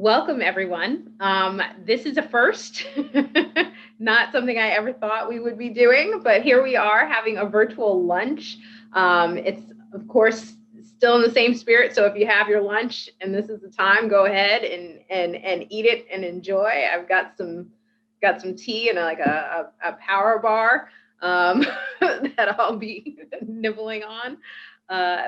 Welcome, everyone. This is a first, not something I ever thought we would be doing, but here we are having a virtual lunch. It's, of course, still in the same spirit. So if you have your lunch and this is the time, go ahead and eat it and enjoy. I've got some tea and a power bar that I'll be nibbling on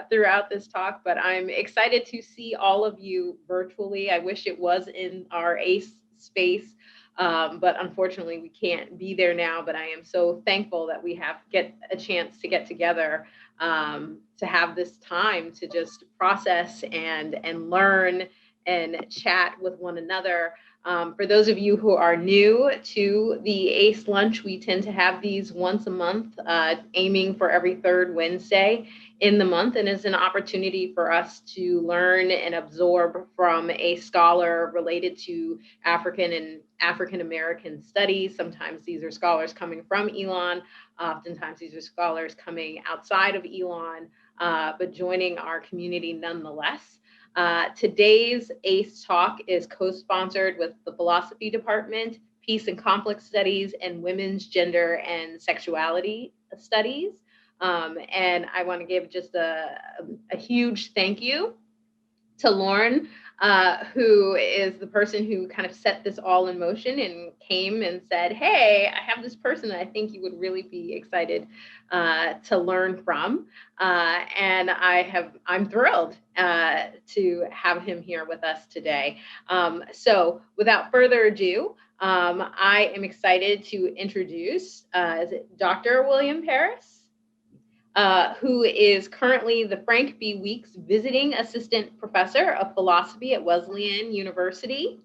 throughout this talk, but I'm excited to see all of you virtually. I wish it was in our AAASE space, but unfortunately we can't be there now, but I am so thankful that we get a chance to get together to have this time to just process and learn and chat with one another. For those of you who are new to the AASE lunch, we tend to have these once a month, aiming for every third Wednesday in the month, and is an opportunity for us to learn and absorb from a scholar related to African and African American studies. Sometimes these are scholars coming from Elon, oftentimes these are scholars coming outside of Elon, but joining our community nonetheless. Today's AASE talk is co-sponsored with the Philosophy Department, Peace and Conflict Studies, and Women's Gender and Sexuality Studies. And I want to give just a huge thank you to Lauren, who is the person who kind of set this all in motion and came and said, hey, I have this person that I think you would really be excited to learn from. And I'm thrilled to have him here with us today. So without further ado, I am excited to introduce Dr. William Paris. Who is currently the Frank B. Weeks Visiting Assistant Professor of Philosophy at Wesleyan University.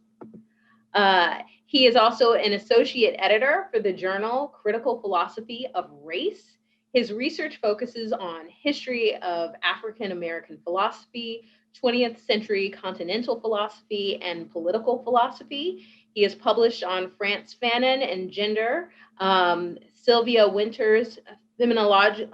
He is also an associate editor for the journal Critical Philosophy of Race. His research focuses on history of African American philosophy, 20th century continental philosophy, and political philosophy. He is published on Frantz Fanon and Gender, Sylvia Wynter's Phenomenology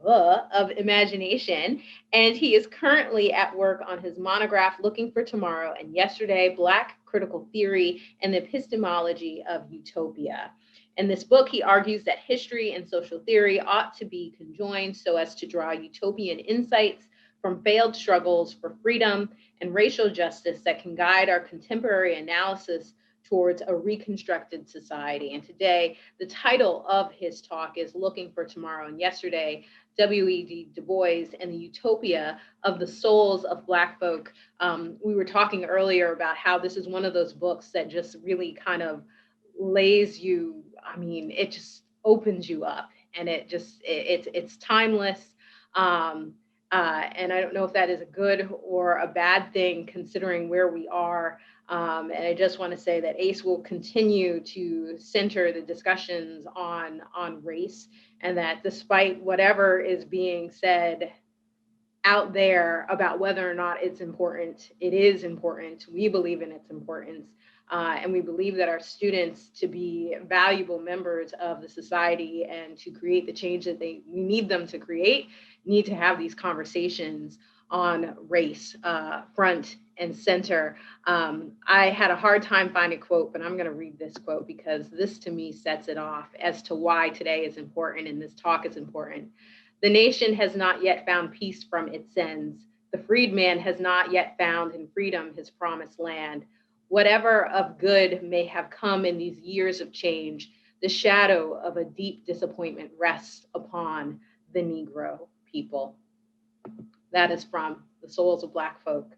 of Imagination, and he is currently at work on his monograph Looking for Tomorrow and Yesterday, Black Critical Theory and the Epistemology of Utopia. In this book, he argues that history and social theory ought to be conjoined so as to draw utopian insights from failed struggles for freedom and racial justice that can guide our contemporary analysis towards a reconstructed society. And today, the title of his talk is Looking for Tomorrow and Yesterday, W.E.B. Du Bois and the Utopia of the Souls of Black Folk. We were talking earlier about how this is one of those books that just really kind of lays you, it just opens you up, and it's timeless. And I don't know if that is a good or a bad thing considering where we are. And I just want to say that AASE will continue to center the discussions on race, and that despite whatever is being said out there about whether or not it's important, it is important. We believe in its importance. And we believe that our students, to be valuable members of the society and to create the change that we need them to create, need to have these conversations on race front and center. I had a hard time finding a quote, but I'm going to read this quote because this to me sets it off as to why today is important and this talk is important. The nation has not yet found peace from its sins. The freedman has not yet found in freedom his promised land. Whatever of good may have come in these years of change, the shadow of a deep disappointment rests upon the Negro people. That is from The Souls of Black Folk.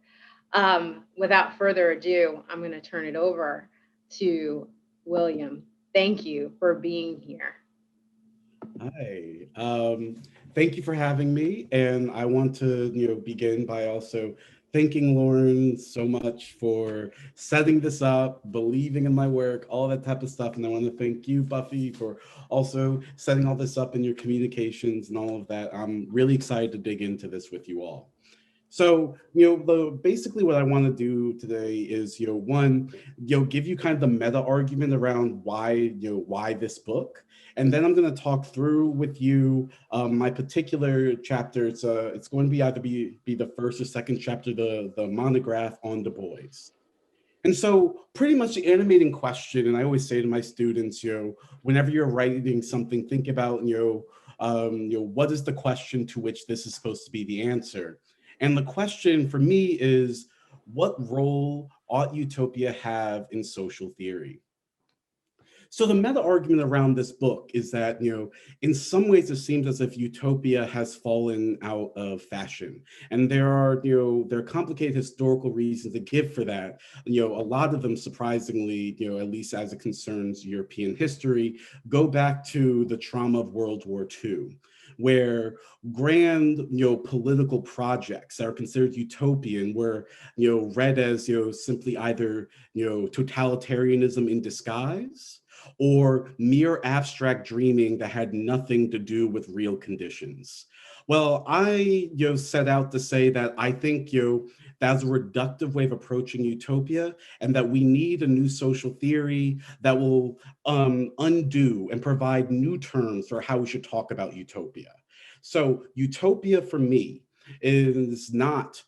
Without further ado, I'm going to turn it over to William. Thank you for being here. Hi. Thank you for having me. And I want to, begin by also thanking Lauren so much for setting this up, believing in my work, all that type of stuff. And I want to thank you, Buffy, for also setting all this up in your communications and all of that. I'm really excited to dig into this with you all. So, basically what I want to do today is, one, give you kind of the meta argument around why this book. And then I'm going to talk through with you my particular chapter. It's going to be either be the first or second chapter, the monograph on Du Bois. And so pretty much the animating question, and I always say to my students, whenever you're writing something, think about, what is the question to which this is supposed to be the answer? And the question for me is, what role ought utopia have in social theory? So the meta argument around this book is that, in some ways it seems as if utopia has fallen out of fashion. And there are complicated historical reasons to give for that. A lot of them surprisingly, at least as it concerns European history, go back to the trauma of World War II, where grand, political projects that are considered utopian were, read as, simply either, totalitarianism in disguise, or mere abstract dreaming that had nothing to do with real conditions. Well, I set out to say that I think that's a reductive way of approaching utopia, and that we need a new social theory that will undo and provide new terms for how we should talk about utopia. So utopia for me is not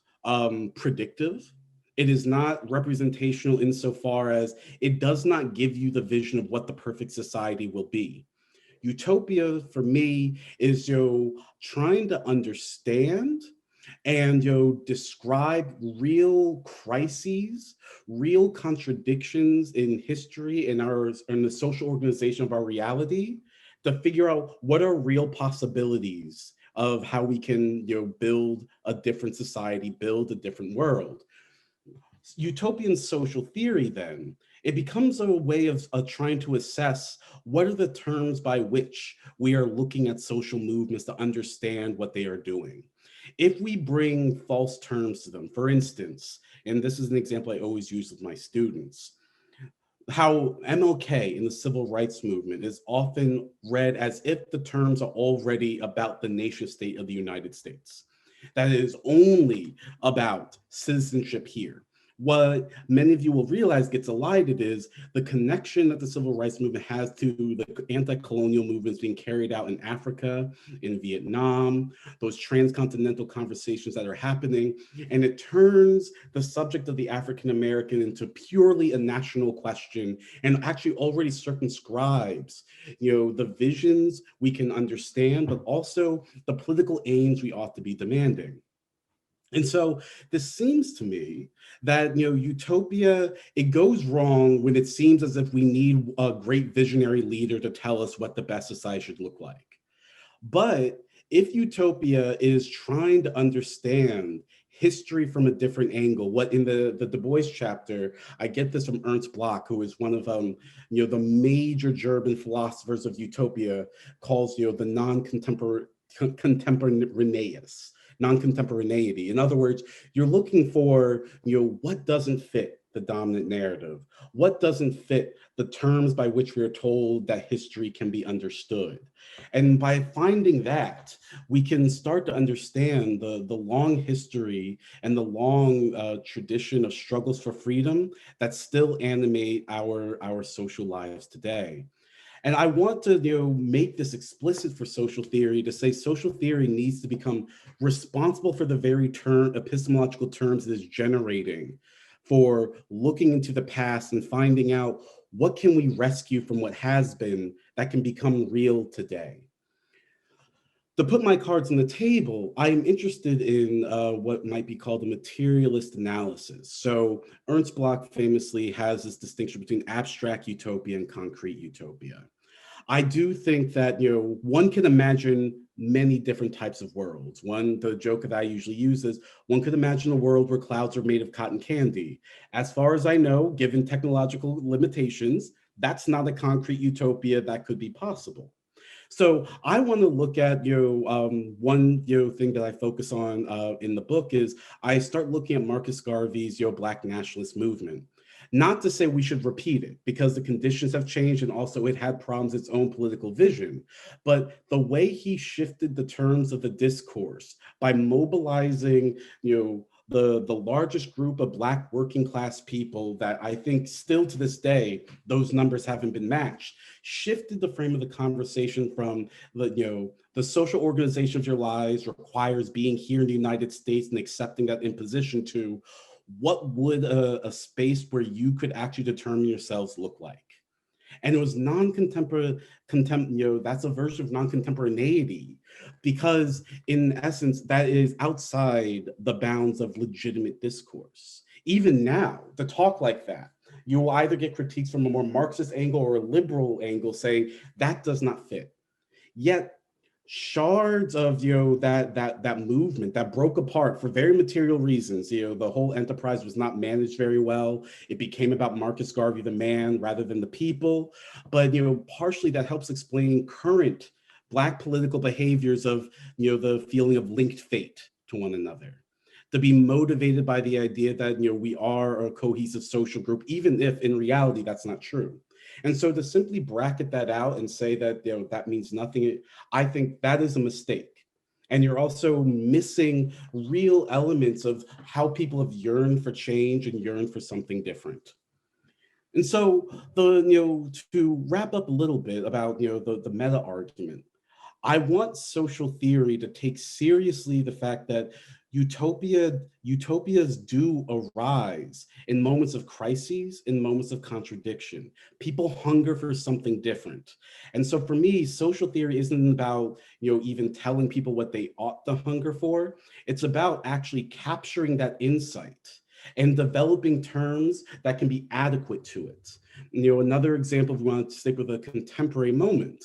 predictive. It is not representational insofar as it does not give you the vision of what the perfect society will be. Utopia for me is trying to understand and describe real crises, real contradictions in history and in the social organization of our reality, to figure out what are real possibilities of how we can build a different society, build a different world. Utopian social theory, then, it becomes a way of trying to assess what are the terms by which we are looking at social movements to understand what they are doing. If we bring false terms to them, for instance, and this is an example I always use with my students, how MLK in the civil rights movement is often read as if the terms are already about the nation state of the United States. That is only about citizenship here. What many of you will realize gets elided is the connection that the civil rights movement has to the anti-colonial movements being carried out in Africa, in Vietnam, those transcontinental conversations that are happening. And it turns the subject of the African American into purely a national question, and actually already circumscribes, the visions we can understand, but also the political aims we ought to be demanding. And so this seems to me that, utopia, it goes wrong when it seems as if we need a great visionary leader to tell us what the best society should look like. But if utopia is trying to understand history from a different angle, what in the Du Bois chapter, I get this from Ernst Bloch, who is one of the major German philosophers of utopia, calls the contemporaneous non-contemporaneity. In other words, you're looking for, what doesn't fit the dominant narrative? What doesn't fit the terms by which we are told that history can be understood? And by finding that, we can start to understand the long history and the long tradition of struggles for freedom that still animate our social lives today. And I want to make this explicit for social theory, to say social theory needs to become responsible for the very epistemological terms it is generating, for looking into the past and finding out what can we rescue from what has been that can become real today. To put my cards on the table, I am interested in what might be called a materialist analysis. So Ernst Bloch famously has this distinction between abstract utopia and concrete utopia. I do think that, one can imagine many different types of worlds. The joke that I usually use is, one could imagine a world where clouds are made of cotton candy. As far as I know, given technological limitations, that's not a concrete utopia that could be possible. So I want to look at one thing that I focus on in the book is I start looking at Marcus Garvey's Black nationalist movement. Not to say we should repeat it, because the conditions have changed and also it had problems, its own political vision. But the way he shifted the terms of the discourse by mobilizing, the largest group of Black working class people that I think still to this day, those numbers haven't been matched, shifted the frame of the conversation from the social organization of your lives requires being here in the United States and accepting that imposition to what would a space where you could actually determine yourselves look like. And it was non-contemporary, that's a version of non-contemporaneity, because in essence, that is outside the bounds of legitimate discourse. Even now, to talk like that, you will either get critiques from a more Marxist angle or a liberal angle saying that does not fit. Yet shards of that movement that broke apart for very material reasons. The whole enterprise was not managed very well. It became about Marcus Garvey, the man, rather than the people. But partially that helps explain current Black political behaviors of the feeling of linked fate to one another, to be motivated by the idea that we are a cohesive social group, even if in reality that's not true. And so to simply bracket that out and say that that means nothing, I think that is a mistake. And you're also missing real elements of how people have yearned for change and yearned for something different. And so to wrap up a little bit about the meta argument, I want social theory to take seriously the fact that utopias do arise in moments of crises, in moments of contradiction. People hunger for something different. And so for me, social theory isn't about, even telling people what they ought to hunger for. It's about actually capturing that insight and developing terms that can be adequate to it. Another example, if we want to stick with a contemporary moment,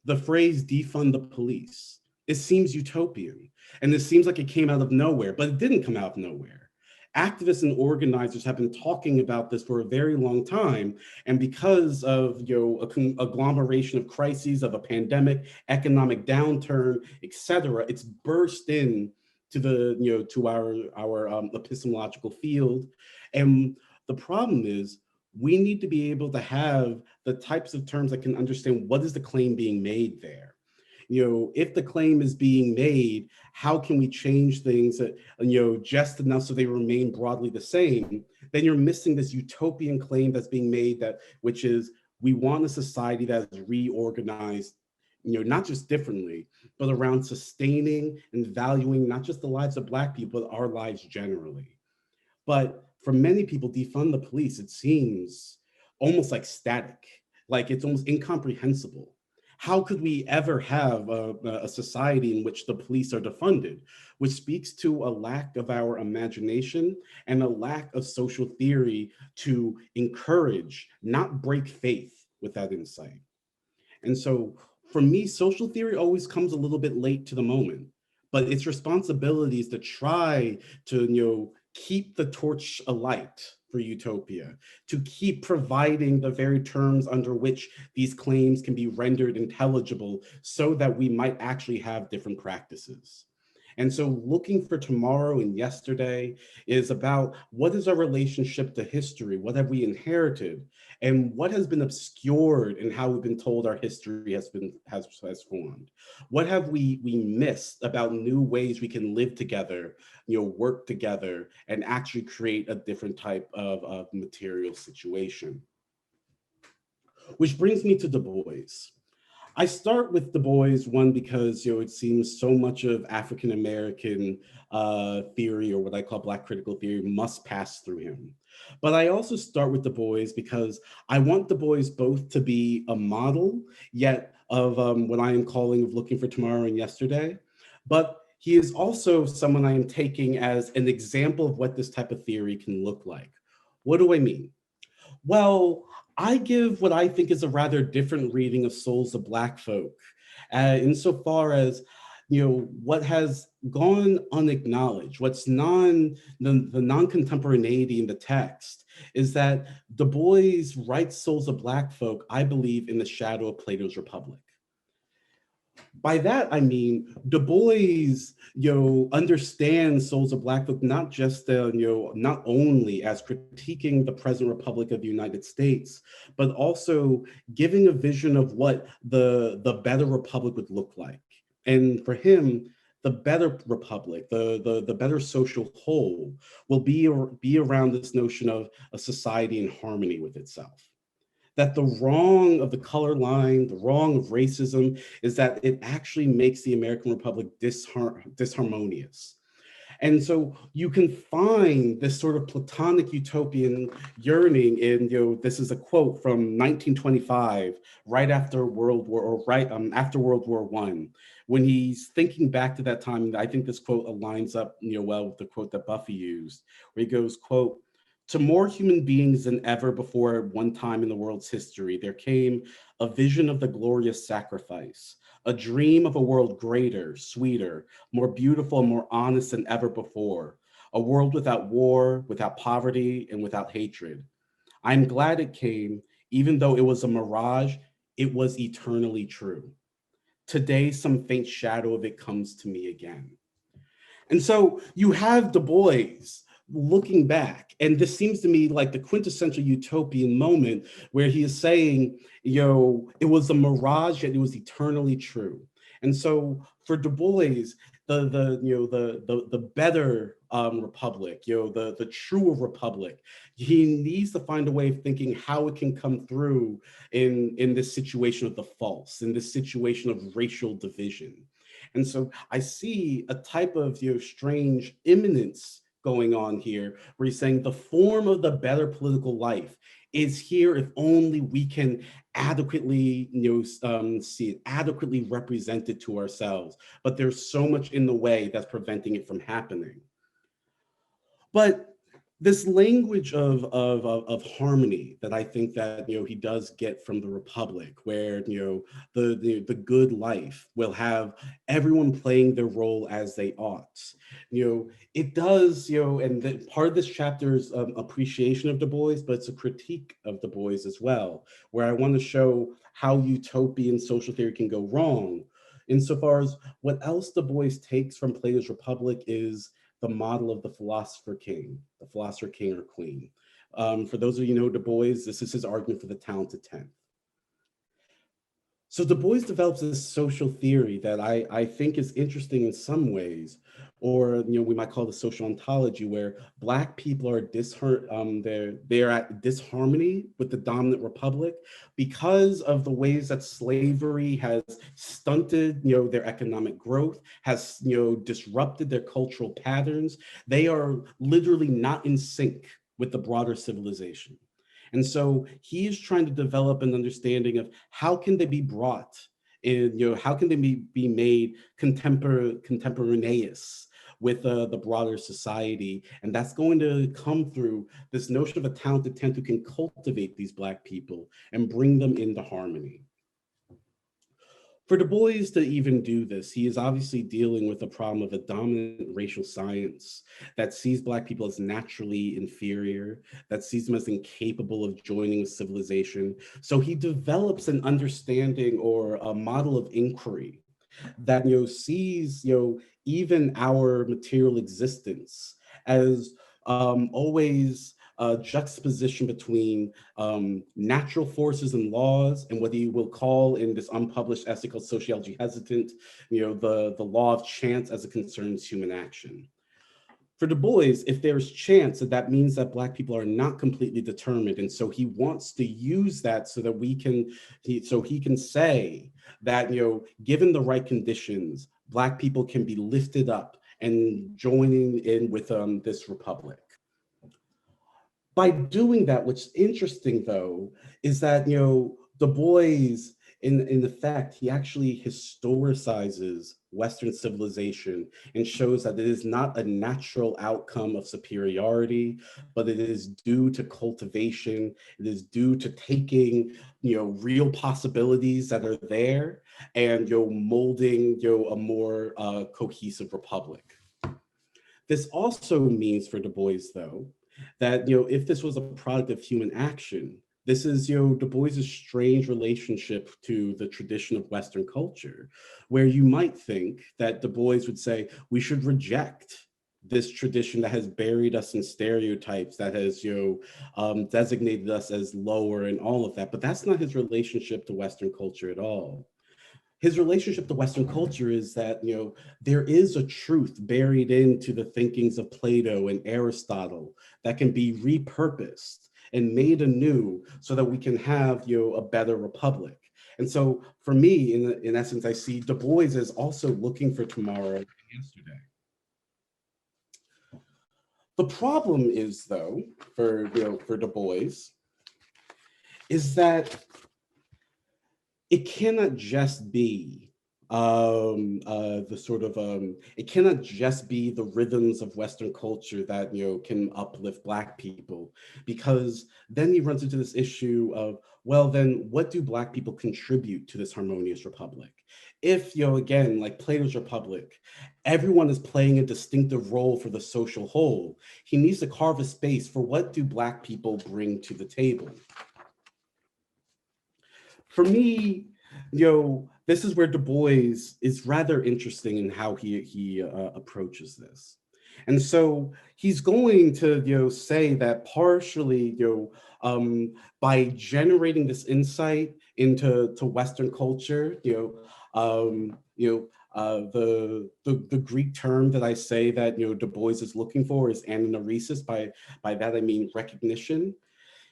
the phrase defund the police, it seems utopian. And it seems like it came out of nowhere, but it didn't come out of nowhere. Activists and organizers have been talking about this for a very long time. And because of a agglomeration of crises, of a pandemic, economic downturn, et cetera, it's burst in to the to our epistemological field. And the problem is we need to be able to have the types of terms that can understand what is the claim being made there. If the claim is being made, how can we change things that, just enough so they remain broadly the same? Then you're missing this utopian claim that's being made, which is we want a society that is reorganized, not just differently, but around sustaining and valuing not just the lives of Black people, but our lives generally. But for many people, defund the police, it seems almost like static, like it's almost incomprehensible. How could we ever have a society in which the police are defunded, which speaks to a lack of our imagination and a lack of social theory to encourage, not break faith with that insight. And so for me, social theory always comes a little bit late to the moment, but its responsibility is to try to, keep the torch alight for utopia, to keep providing the very terms under which these claims can be rendered intelligible so that we might actually have different practices. And so looking for tomorrow and yesterday is about what is our relationship to history? What have we inherited? And what has been obscured in how we've been told our history has formed? What have we missed about new ways we can live together, work together, and actually create a different type of material situation? Which brings me to Du Bois. I start with Du Bois, one, because it seems so much of African-American theory, or what I call Black critical theory, must pass through him. But I also start with Du Bois because I want Du Bois both to be a model, yet of what I am calling of looking for tomorrow and yesterday, but he is also someone I am taking as an example of what this type of theory can look like. What do I mean? Well, I give what I think is a rather different reading of Souls of Black Folk, insofar as, what has gone unacknowledged, the non-contemporaneity in the text is that Du Bois writes Souls of Black Folk, I believe, in the shadow of Plato's Republic. By that, I mean, Du Bois, understands Souls of Black Folk not just, not only as critiquing the present Republic of the United States, but also giving a vision of what the better Republic would look like. And for him, the better Republic, the better social whole will be around this notion of a society in harmony with itself. That the wrong of the color line, the wrong of racism, is that it actually makes the American Republic disharmonious. And so you can find this sort of Platonic utopian yearning in, this is a quote from 1925, right after World War, or right after World War I, when he's thinking back to that time. I think this quote aligns up, well with the quote that Buffy used, where he goes, quote, "To more human beings than ever before at one time in the world's history, there came a vision of the glorious sacrifice, a dream of a world greater, sweeter, more beautiful, and more honest than ever before, a world without war, without poverty, and without hatred. I'm glad it came, even though it was a mirage, it was eternally true. Today, some faint shadow of it comes to me again." And so you have Du Bois looking back, and this seems to me like the quintessential utopian moment where he is saying, it was a mirage, yet it was eternally true. And so for Du Bois, the better republic, the truer republic, he needs to find a way of thinking how it can come through in this situation of the false, in this situation of racial division. And so I see a type of strange imminence going on here, where he's saying the form of the better political life is here if only we can adequately see it, adequately represent it to ourselves. But there's so much in the way that's preventing it from happening. But this language of harmony that I think that he does get from the Republic, where the good life will have everyone playing their role as they ought. It does, and part of this chapter is appreciation of Du Bois, but it's a critique of Du Bois as well, where I want to show how utopian social theory can go wrong, insofar as what else Du Bois takes from Plato's Republic is the model of the philosopher king or queen. For those of you who know Du Bois, this is his argument for the talented 10th. So Du Bois develops this social theory that I think is interesting in some ways, or we might call it social ontology, where Black people are they're at disharmony with the dominant republic because of the ways that slavery has stunted their economic growth, has disrupted their cultural patterns. They are literally not in sync with the broader civilization. And so he is trying to develop an understanding of how can they be brought in, how can they be made contemporaneous with the broader society. And that's going to come through this notion of a talented 10th who can cultivate these Black people and bring them into harmony. For Du Bois to even do this, he is obviously dealing with the problem of a dominant racial science that sees Black people as naturally inferior, that sees them as incapable of joining with civilization. So he develops an understanding or a model of inquiry that sees even our material existence as always a juxtaposition between natural forces and laws, and what he will call in this unpublished essay called Sociology Hesitant, the law of chance as it concerns human action. For Du Bois, if there's chance, that means that Black people are not completely determined. And so he wants to use that so that he can say that, given the right conditions, Black people can be lifted up and joining in with this republic. By doing that, what's interesting though, is that, Du Bois, in effect, he actually historicizes Western civilization and shows that it is not a natural outcome of superiority, but it is due to cultivation. It is due to taking, real possibilities that are there and, molding, a more cohesive republic. This also means for Du Bois, though, that if this was a product of human action, This is, Du Bois's strange relationship to the tradition of Western culture, where you might think that Du Bois would say, we should reject this tradition that has buried us in stereotypes, that has, designated us as lower and all of that. But that's not his relationship to Western culture at all. His relationship to Western culture is that, there is a truth buried into the thinkings of Plato and Aristotle that can be repurposed and made anew so that we can have, a better republic. And so for me, in essence, I see Du Bois as also looking for tomorrow and yesterday. The problem is, though, for Du Bois, is that it cannot just be the sort of it cannot just be the rhythms of Western culture that can uplift Black people, because then he runs into this issue of, well, then what do Black people contribute to this harmonious republic? If again, like Plato's Republic, everyone is playing a distinctive role for the social whole, he needs to carve a space for what do Black people bring to the table. For me, this is where Du Bois is rather interesting in how he approaches this. And so he's going to say that partially by generating this insight into Western culture, the Greek term that I say that Du Bois is looking for is ananeresis. By that I mean recognition.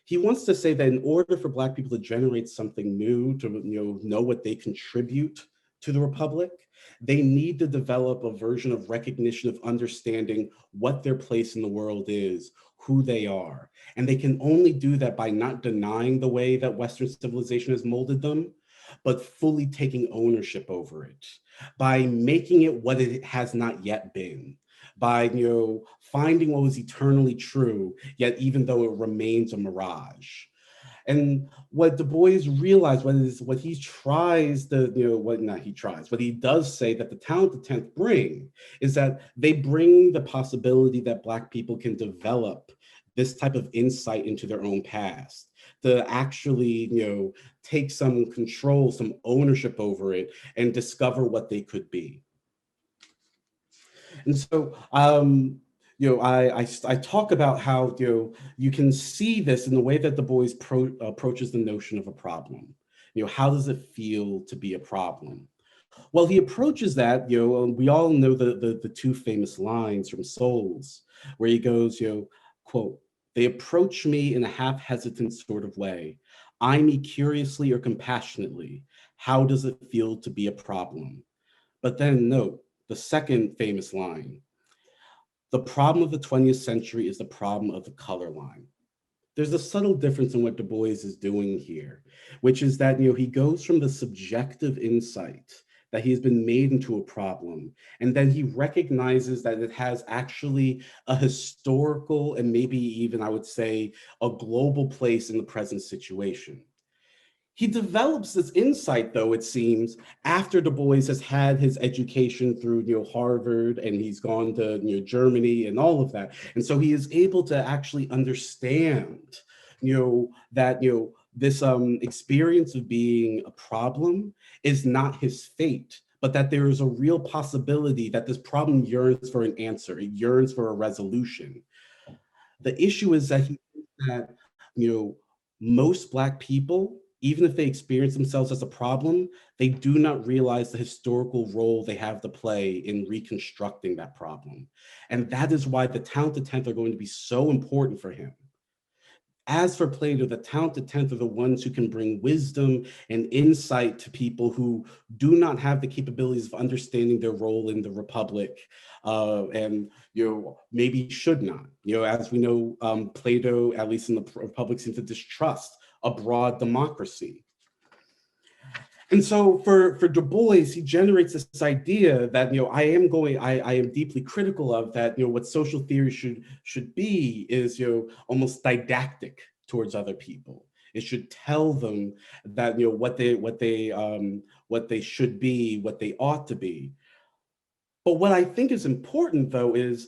He wants to say that in order for Black people to generate something new, to know what they contribute to the Republic, they need to develop a version of recognition of understanding what their place in the world is, who they are. And they can only do that by not denying the way that Western civilization has molded them, but fully taking ownership over it, by making it what it has not yet been, by finding what was eternally true, yet even though it remains a mirage. And what Du Bois realized, what he tries to, what he does say that the Talented Tenth bring is that they bring the possibility that Black people can develop this type of insight into their own past, to actually, take some control, some ownership over it, and discover what they could be. And so, I talk about how you can see this in the way that Du Bois approaches the notion of a problem. How does it feel to be a problem? Well, he approaches that. We all know the two famous lines from Souls, where he goes, quote, "They approach me in a half hesitant sort of way. Eye me curiously or compassionately. How does it feel to be a problem?" But then note the second famous line: "The problem of the 20th century is the problem of the color line." There's a subtle difference in what Du Bois is doing here, which is that he goes from the subjective insight that he has been made into a problem, and then he recognizes that it has actually a historical and maybe even, I would say, a global place in the present situation. He develops this insight, though, it seems, after Du Bois has had his education through Harvard, and he's gone to Germany and all of that. And so he is able to actually understand that this experience of being a problem is not his fate, but that there is a real possibility that this problem yearns for an answer, it yearns for a resolution. The issue is that he thinks that most Black people, even if they experience themselves as a problem, they do not realize the historical role they have to play in reconstructing that problem. And that is why the Talented Tenth are going to be so important for him. As for Plato, the Talented Tenth are the ones who can bring wisdom and insight to people who do not have the capabilities of understanding their role in the Republic, and maybe should not. As we know, Plato, at least in the Republic, seems to distrust a broad democracy. And so for Du Bois, he generates this idea that I am deeply critical of that. What social theory should be is almost didactic towards other people. It should tell them that what they should be, what they ought to be. But what I think is important, though, is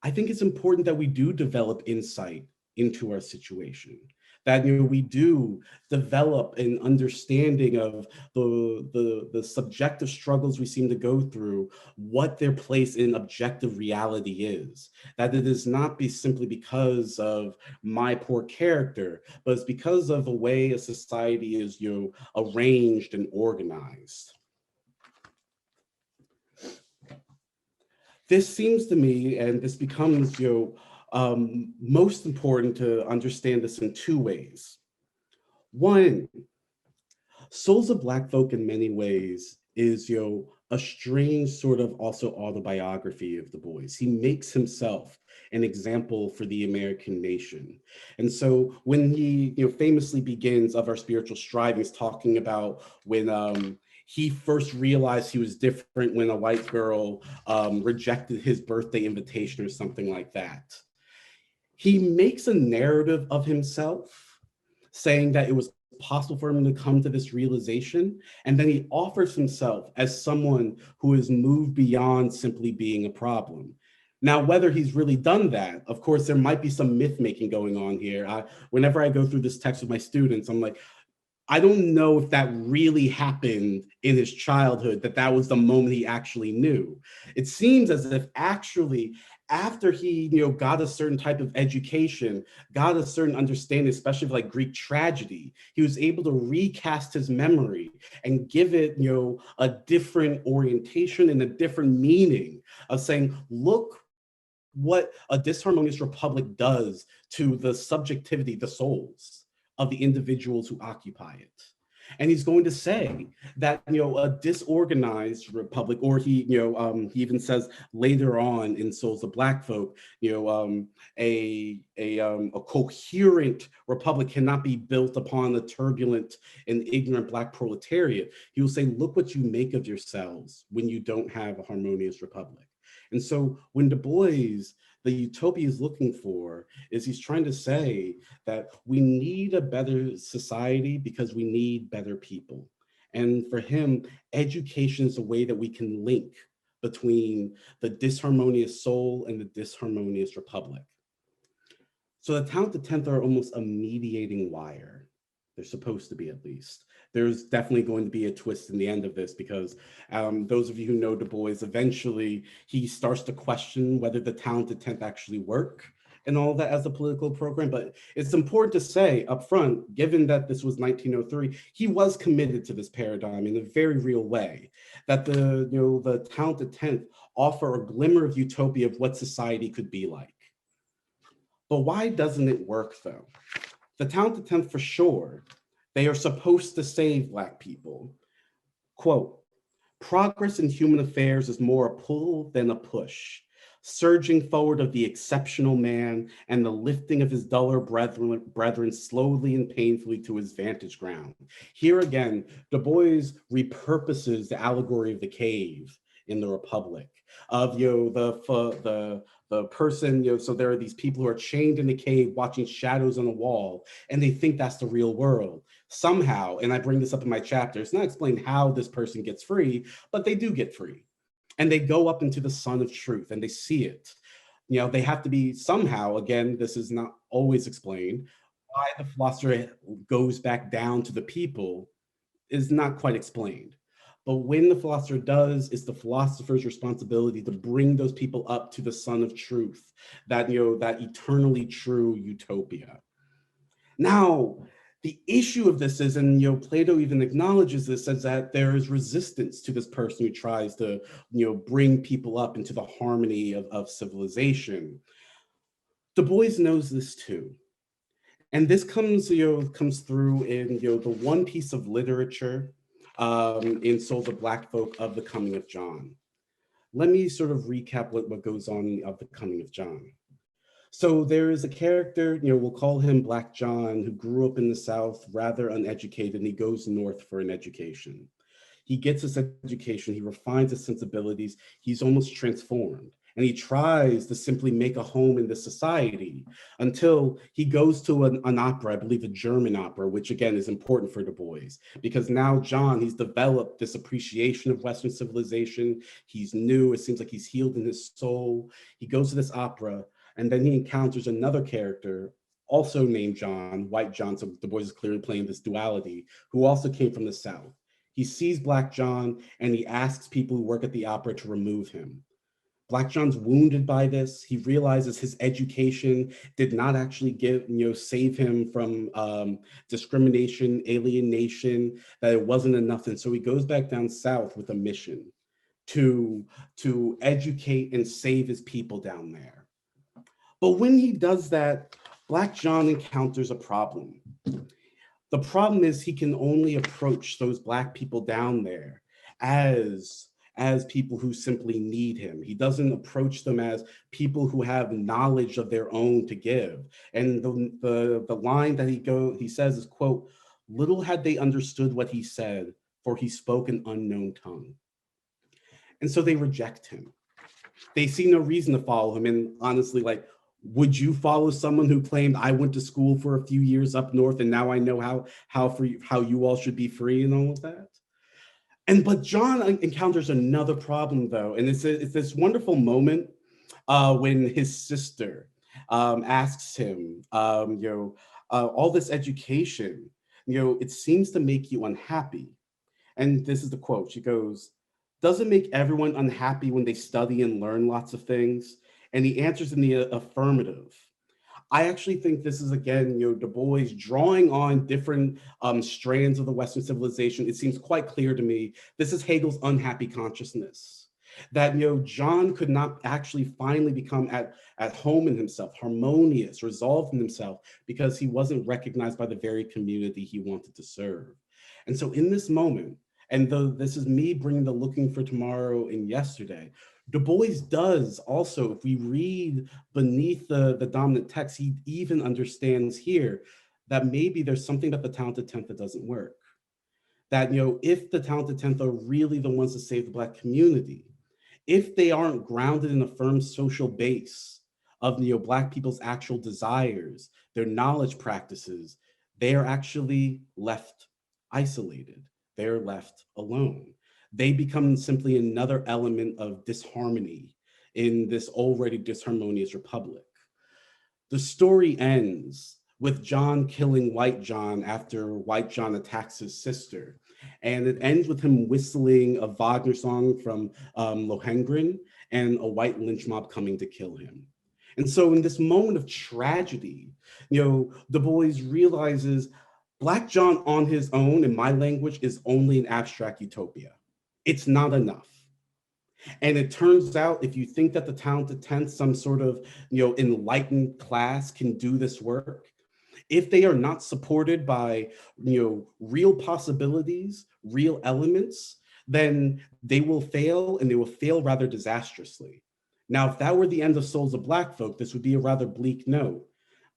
I think it's important that we do develop insight into our situation, that we do develop an understanding of the subjective struggles we seem to go through, what their place in objective reality is. That it is not simply because of my poor character, but it's because of the way a society is arranged and organized. This seems to me, and this becomes most important to understand this in two ways. One, Souls of Black Folk in many ways is a strange sort of also autobiography of Du Bois. He makes himself an example for the American nation. And so when he famously begins Of Our Spiritual Strivings talking about when he first realized he was different when a white girl rejected his birthday invitation or something like that. He makes a narrative of himself saying that it was possible for him to come to this realization. And then he offers himself as someone who has moved beyond simply being a problem. Now, whether he's really done that, of course, there might be some myth making going on here. Whenever I go through this text with my students, I'm like, I don't know if that really happened in his childhood, that was the moment he actually knew. It seems as if actually after he got a certain type of education, got a certain understanding, especially of like Greek tragedy, he was able to recast his memory and give it a different orientation and a different meaning of saying, look what a disharmonious republic does to the subjectivity, the souls of the individuals who occupy it. And he's going to say that a disorganized republic, or he even says later on in Souls of Black Folk, a coherent republic cannot be built upon a turbulent and ignorant Black proletariat. He will say, look what you make of yourselves when you don't have a harmonious republic. And so when Du Bois, the utopia is looking for, is he's trying to say that we need a better society because we need better people. And for him, education is a way that we can link between the disharmonious soul and the disharmonious republic. So the talented 10th are almost a mediating wire. They're supposed to be, at least. There's definitely going to be a twist in the end of this because those of you who know Du Bois, eventually he starts to question whether the talented 10th actually work and all that as a political program. But it's important to say up front, given that this was 1903, he was committed to this paradigm in a very real way, that the talented 10th offer a glimmer of utopia of what society could be like. But why doesn't it work though? The talented 10th, for sure, they are supposed to save Black people. Quote, progress in human affairs is more a pull than a push, surging forward of the exceptional man and the lifting of his duller brethren slowly and painfully to his vantage ground. Here again, Du Bois repurposes the allegory of the cave in the Republic, of the person, so there are these people who are chained in a cave watching shadows on a wall, and they think that's the real world. Somehow, and I bring this up in my chapter, it's not explained how this person gets free, but they do get free. And they go up into the sun of truth and they see it. They have to be somehow, again, this is not always explained, why the philosopher goes back down to the people is not quite explained. But when the philosopher does, it's the philosopher's responsibility to bring those people up to the sun of truth, that eternally true utopia. Now, the issue of this is, and Plato even acknowledges this, is that there is resistance to this person who tries to bring people up into the harmony of civilization. Du Bois knows this too. And this comes through in the one piece of literature in Souls of Black Folk of the Coming of John. Let me sort of recap what goes on of the Coming of John. So there is a character, we'll call him Black John, who grew up in the South, rather uneducated, and he goes north for an education. He gets his education, he refines his sensibilities, he's almost transformed. And he tries to simply make a home in this society until he goes to an opera, I believe a German opera, which again is important for Du Bois, because now John, he's developed this appreciation of Western civilization. He's new, it seems like he's healed in his soul. He goes to this opera, and then he encounters another character, also named John, White John, so Du Bois is clearly playing this duality, who also came from the South. He sees Black John and he asks people who work at the opera to remove him. Black John's wounded by this. He realizes his education did not actually save him from discrimination, alienation, that it wasn't enough. And so he goes back down south with a mission to educate and save his people down there. But when he does that, Black John encounters a problem. The problem is he can only approach those Black people down there as people who simply need him. He doesn't approach them as people who have knowledge of their own to give. And the line that he says is, quote, "Little had they understood what he said, for he spoke an unknown tongue." And so they reject him. They see no reason to follow him. And honestly, like, would you follow someone who claimed, "I went to school for a few years up north and now I know how you all should be free," and all of that? But John encounters another problem though, and it's this wonderful moment when his sister asks him, all this education, it seems to make you unhappy. And this is the quote. She goes, "Does it make everyone unhappy when they study and learn lots of things?" And he answers in the affirmative. I actually think this is, again, Du Bois drawing on different strands of the Western civilization. It seems quite clear to me, this is Hegel's unhappy consciousness. That, John could not actually finally become at home in himself, harmonious, resolved in himself, because he wasn't recognized by the very community he wanted to serve. And so in this moment, and though this is me bringing the looking for tomorrow in yesterday, Du Bois does also, if we read beneath the dominant text, he even understands here that maybe there's something about the talented tenth that doesn't work. That, if the talented tenth are really the ones to save the Black community, if they aren't grounded in a firm social base of Black people's actual desires, their knowledge practices, they are actually left isolated. They're left alone. They become simply another element of disharmony in this already disharmonious republic. The story ends with John killing White John after White John attacks his sister. And it ends with him whistling a Wagner song from Lohengrin and a white lynch mob coming to kill him. And so in this moment of tragedy, Du Bois realizes Black John on his own, in my language, is only an abstract utopia. It's not enough. And it turns out, if you think that the talented tenth, some sort of enlightened class, can do this work, if they are not supported by real possibilities, real elements, then they will fail, and they will fail rather disastrously. Now, if that were the end of Souls of Black Folk, this would be a rather bleak note.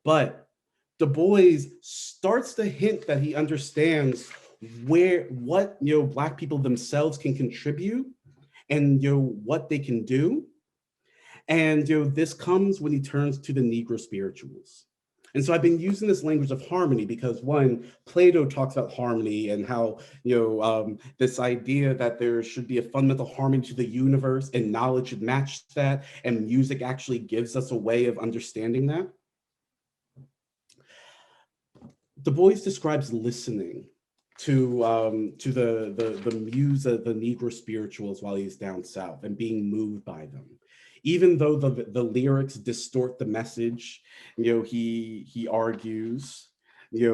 But Du Bois starts to hint that he understands what Black people themselves can contribute and what they can do. And this comes when he turns to the Negro spirituals. And so I've been using this language of harmony because, one, Plato talks about harmony and how this idea that there should be a fundamental harmony to the universe, and knowledge should match that, and music actually gives us a way of understanding that. Du Bois describes listening to the muse of the Negro spirituals while he's down south and being moved by them. Even though the lyrics distort the message, he argues, he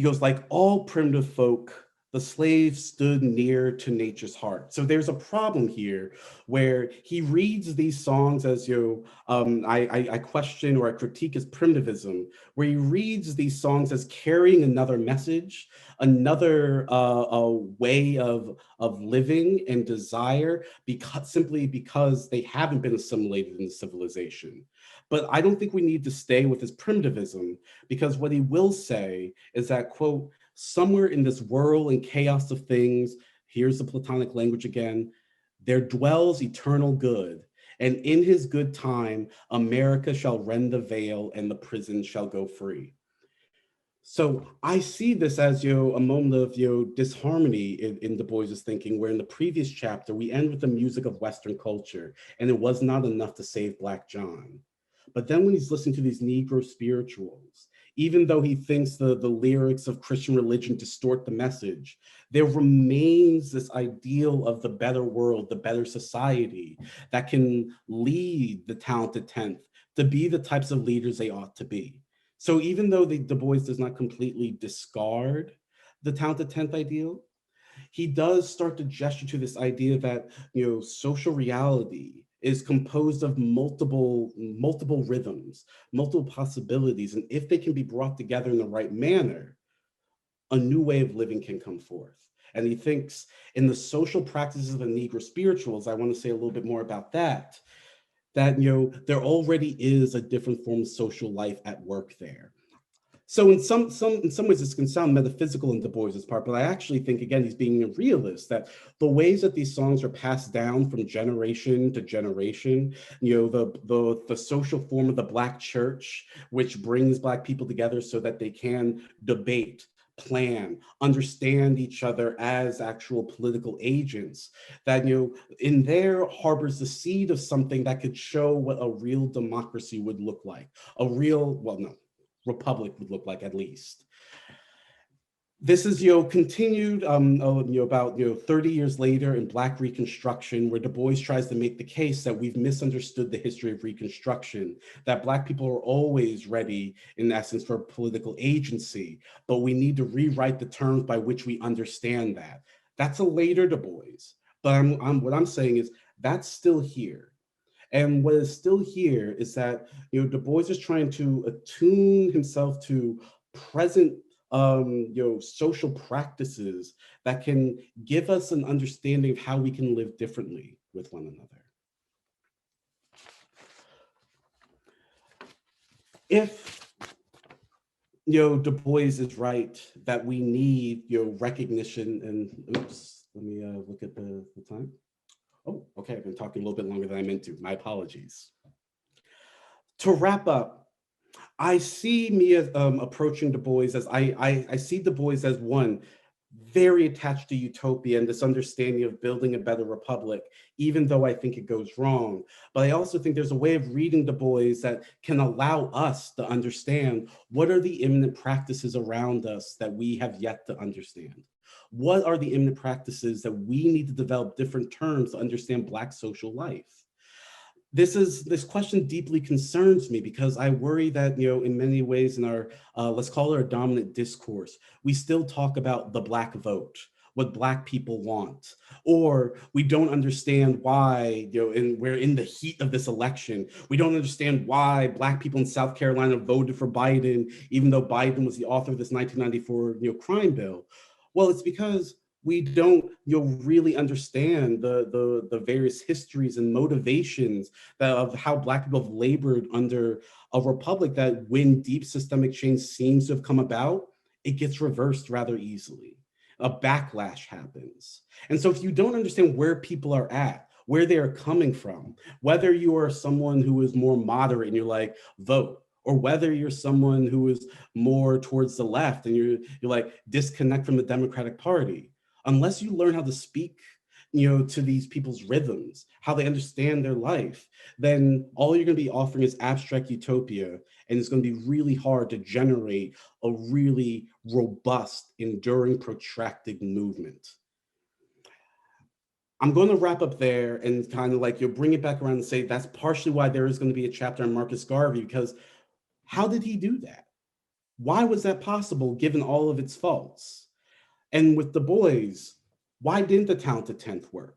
goes, "Like all primitive folk, the slave stood near to nature's heart." So there's a problem here where he reads these songs as, I question or I critique as primitivism, where he reads these songs as carrying another message, another way of living and desire, simply because they haven't been assimilated into civilization. But I don't think we need to stay with his primitivism, because what he will say is that, quote, "Somewhere in this whirl and chaos of things," here's the Platonic language again, "there dwells eternal good, and in his good time, America shall rend the veil and the prison shall go free." So I see this as a moment of disharmony in Du Bois's thinking, where in the previous chapter, we end with the music of Western culture, and it was not enough to save Black John. But then when he's listening to these Negro spirituals, even though he thinks the lyrics of Christian religion distort the message, there remains this ideal of the better world, the better society that can lead the talented 10th to be the types of leaders they ought to be. So even though Du Bois does not completely discard the talented 10th ideal, he does start to gesture to this idea that, social reality is composed of multiple rhythms, multiple possibilities, and if they can be brought together in the right manner, a new way of living can come forth. And he thinks in the social practices of the Negro spirituals, I want to say a little bit more about that, there already is a different form of social life at work there. So in some ways, this can sound metaphysical in Du Bois's part, but I actually think, again, he's being a realist, that the ways that these songs are passed down from generation to generation, the social form of the Black church, which brings Black people together so that they can debate, plan, understand each other as actual political agents, that, in there harbors the seed of something that could show what a real democracy would look like, republic would look like, at least. This is, continued about 30 years later in Black Reconstruction, where Du Bois tries to make the case that we've misunderstood the history of Reconstruction, that Black people are always ready, in essence, for political agency, but we need to rewrite the terms by which we understand that. That's a later Du Bois, but what I'm saying is that's still here. And what is still here is that, Du Bois is trying to attune himself to present social practices that can give us an understanding of how we can live differently with one another. If Du Bois is right that we need recognition, and oops, let me look at the time. Oh, okay, I've been talking a little bit longer than I meant to. My apologies. To wrap up, I see me as approaching Du Bois as I see Du Bois as one very attached to utopia and this understanding of building a better republic, even though I think it goes wrong. But I also think there's a way of reading Du Bois that can allow us to understand what are the imminent practices around us that we have yet to understand. What are the imminent practices that we need to develop different terms to understand Black social life? This question deeply concerns me because I worry that, in many ways in our, let's call it our dominant discourse, we still talk about the Black vote, what Black people want, or we don't understand why, and we're in the heat of this election, we don't understand why Black people in South Carolina voted for Biden, even though Biden was the author of this 1994, crime bill. Well, it's because we don't really understand the various histories and motivations of how Black people have labored under a republic that, when deep systemic change seems to have come about, it gets reversed rather easily. A backlash happens. And so if you don't understand where people are at, where they are coming from, whether you are someone who is more moderate and you're like, vote, or whether you're someone who is more towards the left and you're like, disconnect from the Democratic Party, unless you learn how to speak, to these people's rhythms, how they understand their life, then all you're going to be offering is abstract utopia, and it's going to be really hard to generate a really robust, enduring, protracted movement. I'm going to wrap up there and kind of like, bring it back around and say that's partially why there is going to be a chapter on Marcus Garvey, because how did he do that? Why was that possible given all of its faults? And with Du Bois, why didn't the talented 10th work?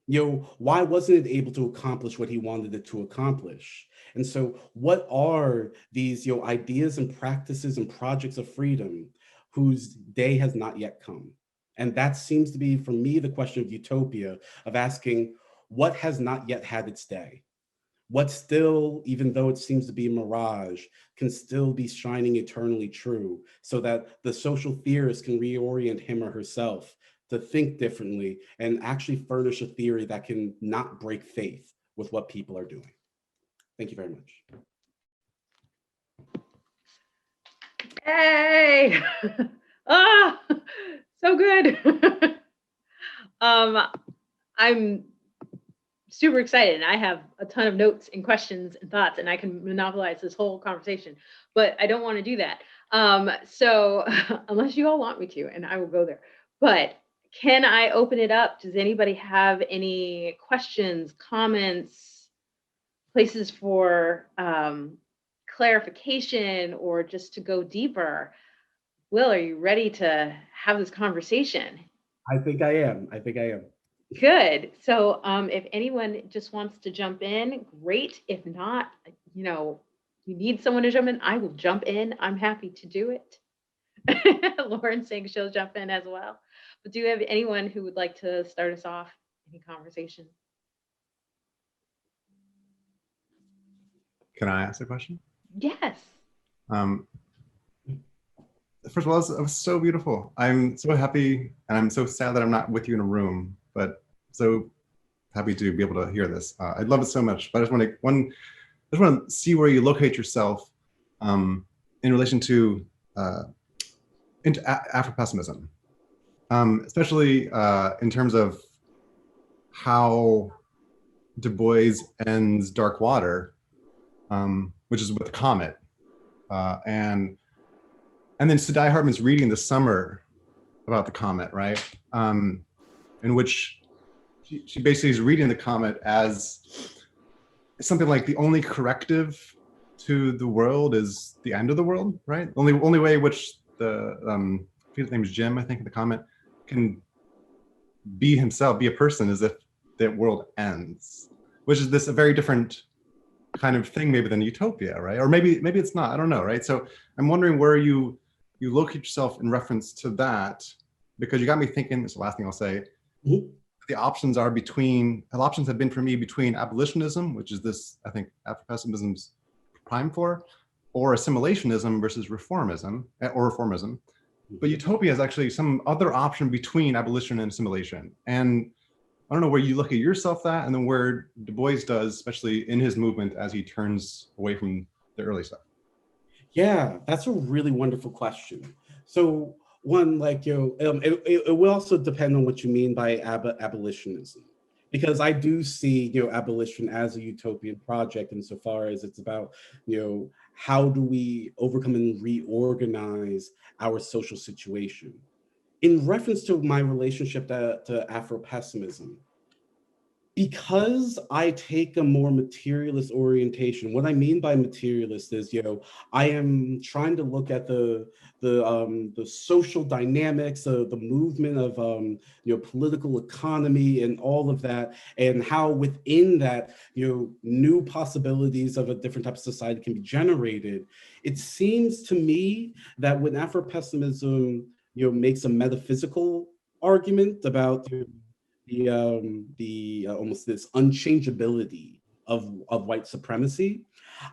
Why wasn't it able to accomplish what he wanted it to accomplish? And so what are these, ideas and practices and projects of freedom whose day has not yet come? And that seems to be, for me, the question of utopia, of asking what has not yet had its day? What still, even though it seems to be a mirage, can still be shining eternally true, so that the social theorist can reorient him or herself to think differently and actually furnish a theory that can not break faith with what people are doing. Thank you very much. Hey! Ah, so good. I'm super excited, and I have a ton of notes and questions and thoughts, and I can monopolize this whole conversation, but I don't want to do that. So unless you all want me to, and I will go there. But can I open it up? Does anybody have any questions, comments, places for clarification, or just to go deeper? Will, are you ready to have this conversation? I think I am. I think I am. Good. So if anyone just wants to jump in, great. If not, you need someone to jump in, I will jump in. I'm happy to do it. Lauren's saying she'll jump in as well. But do you have anyone who would like to start us off? Any conversation? Can I ask a question? Yes. First of all, it was so beautiful. I'm so happy, and I'm so sad that I'm not with you in a room, but so happy to be able to hear this. I love it so much, but I just want to see where you locate yourself in relation to into Afropessimism, especially in terms of how Du Bois ends Dark Water, which is with the comet, and then Sadai Hartman's reading this summer about the comet, right? In which she basically is reading the comet as something like the only corrective to the world is the end of the world, right? Only way in which the his name is Jim, I think, in the comet, can be himself, be a person, is if the world ends, which is a very different kind of thing maybe than Utopia, right? Or maybe it's not, I don't know, right? So I'm wondering where you locate yourself in reference to that, because you got me thinking, this is the last thing I'll say, the options have been for me between abolitionism, which is this, I think, Afropessimism's prime for, or assimilationism versus reformism, But Utopia is actually some other option between abolition and assimilation. And I don't know where you look at yourself and then where Du Bois does, especially in his movement as he turns away from the early stuff. Yeah, that's a really wonderful question. So one, it will also depend on what you mean by abolitionism, because I do see, abolition as a utopian project insofar as it's about, how do we overcome and reorganize our social situation? In reference to my relationship to Afro-pessimism, because I take a more materialist orientation, what I mean by materialist is, I am trying to look at the social dynamics, the movement of political economy and all of that, and how within that, new possibilities of a different type of society can be generated. It seems to me that when Afro-pessimism, makes a metaphysical argument about the almost this unchangeability of white supremacy,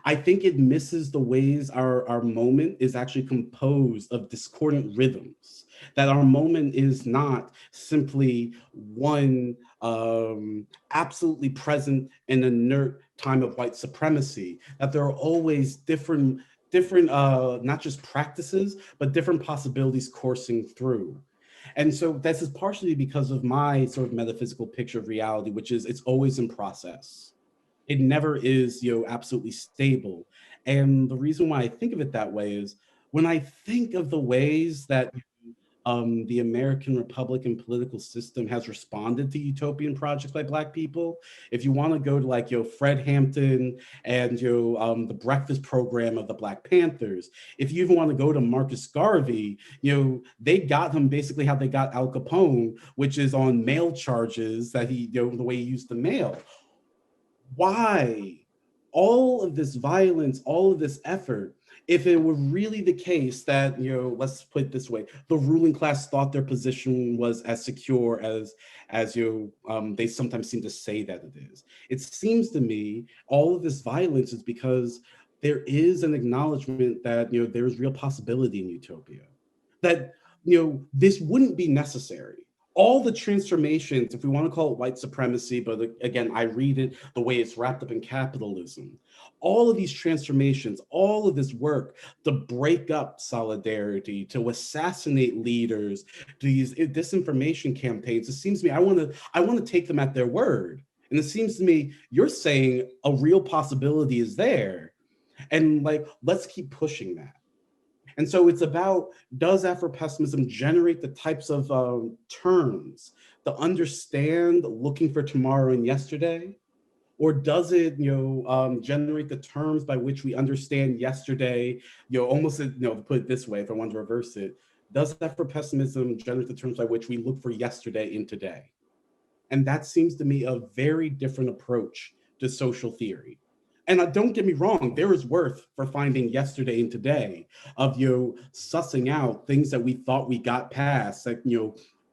I think it misses the ways our moment is actually composed of discordant rhythms. That our moment is not simply one absolutely present and inert time of white supremacy. That there are always different not just practices, but different possibilities coursing through. And so this is partially because of my sort of metaphysical picture of reality, which is it's always in process. It never is, absolutely stable. And the reason why I think of it that way is when I think of the ways that the American Republican political system has responded to utopian projects by Black people. If you want to go to Fred Hampton and the breakfast program of the Black Panthers, if you even want to go to Marcus Garvey, they got him basically how they got Al Capone, which is on mail charges that he, the way he used the mail. Why all of this violence, all of this effort, if it were really the case that, let's put it this way, the ruling class thought their position was as secure as they sometimes seem to say that it is. It seems to me all of this violence is because there is an acknowledgement that, there's real possibility in utopia, that, this wouldn't be necessary. All the transformations, if we want to call it white supremacy, but again, I read it the way it's wrapped up in capitalism. All of these transformations, all of this work to break up solidarity, to assassinate leaders, to these disinformation campaigns, it seems to me I want to take them at their word And it seems to me you're saying a real possibility is there. And like, let's keep pushing that. And so it's about, does Afro-pessimism generate the types of terms to understand looking for tomorrow and yesterday? Or does it, generate the terms by which we understand yesterday, almost, to put it this way, if I want to reverse it, does Afro-pessimism generate the terms by which we look for yesterday in today? And that seems to me a very different approach to social theory. And don't get me wrong, there is worth for finding yesterday and today, of sussing out things that we thought we got past, like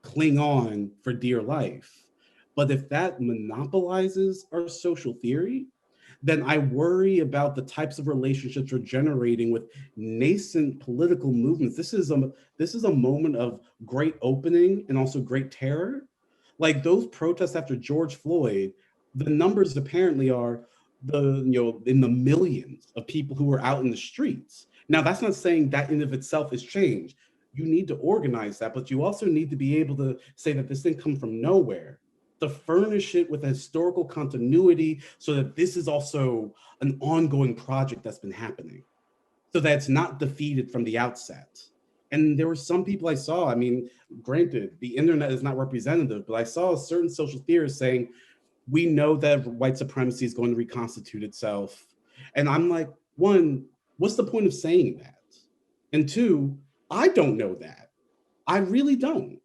cling on for dear life. But if that monopolizes our social theory, then I worry about the types of relationships we're generating with nascent political movements. This is a moment of great opening and also great terror. Like those protests after George Floyd, the numbers apparently are in the millions of people who are out in the streets. Now, that's not saying that in of itself is change. You need to organize that, but you also need to be able to say that this didn't come from nowhere, to furnish it with a historical continuity so that this is also an ongoing project that's been happening, so that it's not defeated from the outset. And there were some people I saw, I mean, granted, the internet is not representative, but I saw a certain social theorist saying, we know that white supremacy is going to reconstitute itself. And I'm like, one, what's the point of saying that? And two, I don't know that. I really don't.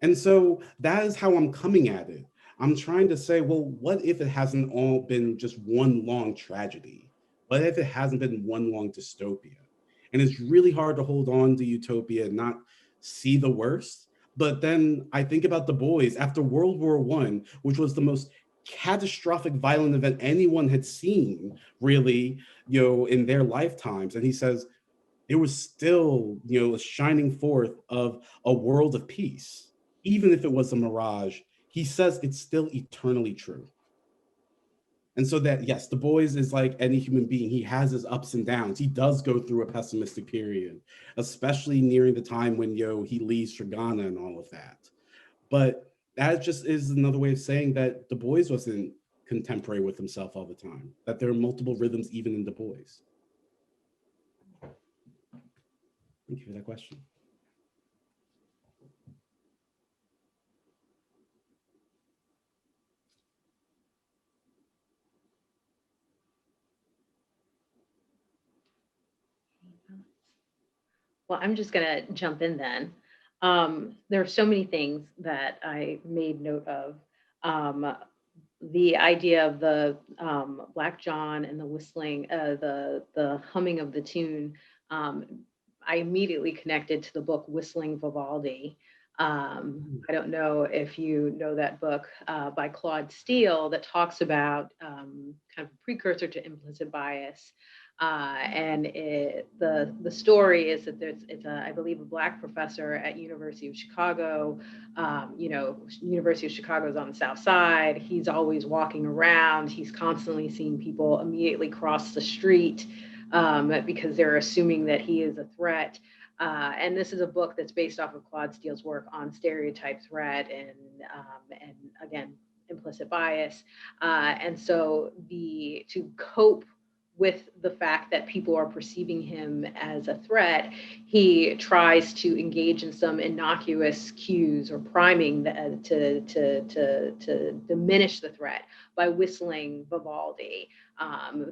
And so that is how I'm coming at it. I'm trying to say, well, what if it hasn't all been just one long tragedy? What if it hasn't been one long dystopia? And it's really hard to hold on to utopia and not see the worst. But then I think about the Bois after World War I, which was the most catastrophic violent event anyone had seen, really, in their lifetimes. And he says, it was still, a shining forth of a world of peace. Even if it was a mirage, he says it's still eternally true. And so that, yes, Du Bois is like any human being. He has his ups and downs. He does go through a pessimistic period, especially nearing the time when, he leaves for Ghana and all of that. But that just is another way of saying that Du Bois wasn't contemporary with himself all the time, that there are multiple rhythms even in Du Bois. Thank you for that question. Well, I'm just going to jump in then. There are so many things that I made note of. The idea of the Black John and the whistling, the humming of the tune, I immediately connected to the book Whistling Vivaldi. I don't know if you know that book by Claude Steele that talks about kind of a precursor to implicit bias. And the story is that it's I believe a Black professor at University of Chicago. University of Chicago is on the South Side. He's always walking around. He's constantly seeing people immediately cross the street because they're assuming that he is a threat. And this is a book that's based off of Claude Steele's work on stereotype threat and again, implicit bias. And so to cope with the fact that people are perceiving him as a threat, he tries to engage in some innocuous cues or priming to diminish the threat by whistling Vivaldi.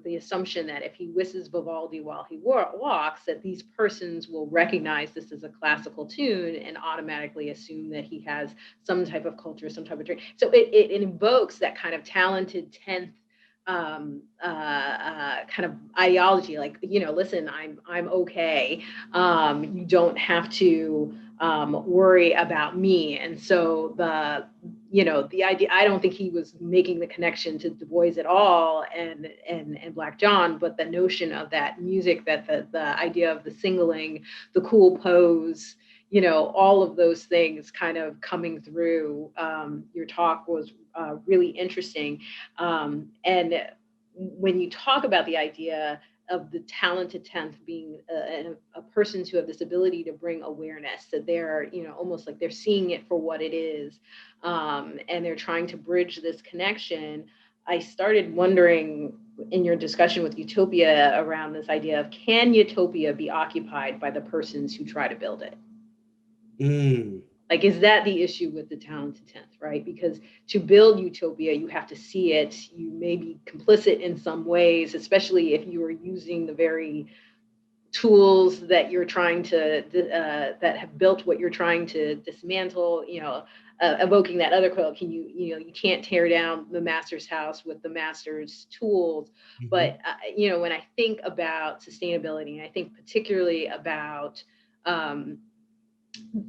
The assumption that if he whistles Vivaldi while he walks, that these persons will recognize this as a classical tune and automatically assume that he has some type of culture, some type of training. So it invokes that kind of talented 10th kind of ideology, like, listen, I'm okay. You don't have to worry about me. And so the idea, I don't think he was making the connection to Du Bois at all and Black John, but the notion of that music, that the idea of the singling, the cool pose, all of those things kind of coming through your talk was really interesting. And when you talk about the idea the talented 10th being a persons who have this ability to bring awareness, that they're, almost like they're seeing it for what it is, and they're trying to bridge this connection. I started wondering in your discussion with Utopia around this idea of, can Utopia be occupied by the persons who try to build it? Like, is that the issue with the talented 10th, right? Because to build Utopia, you have to see it. You may be complicit in some ways, especially if you are using the very tools that you're trying to, that have built what you're trying to dismantle, evoking that other quote, you can't tear down the master's house with the master's tools. Mm-hmm. But, when I think about sustainability, and I think particularly about,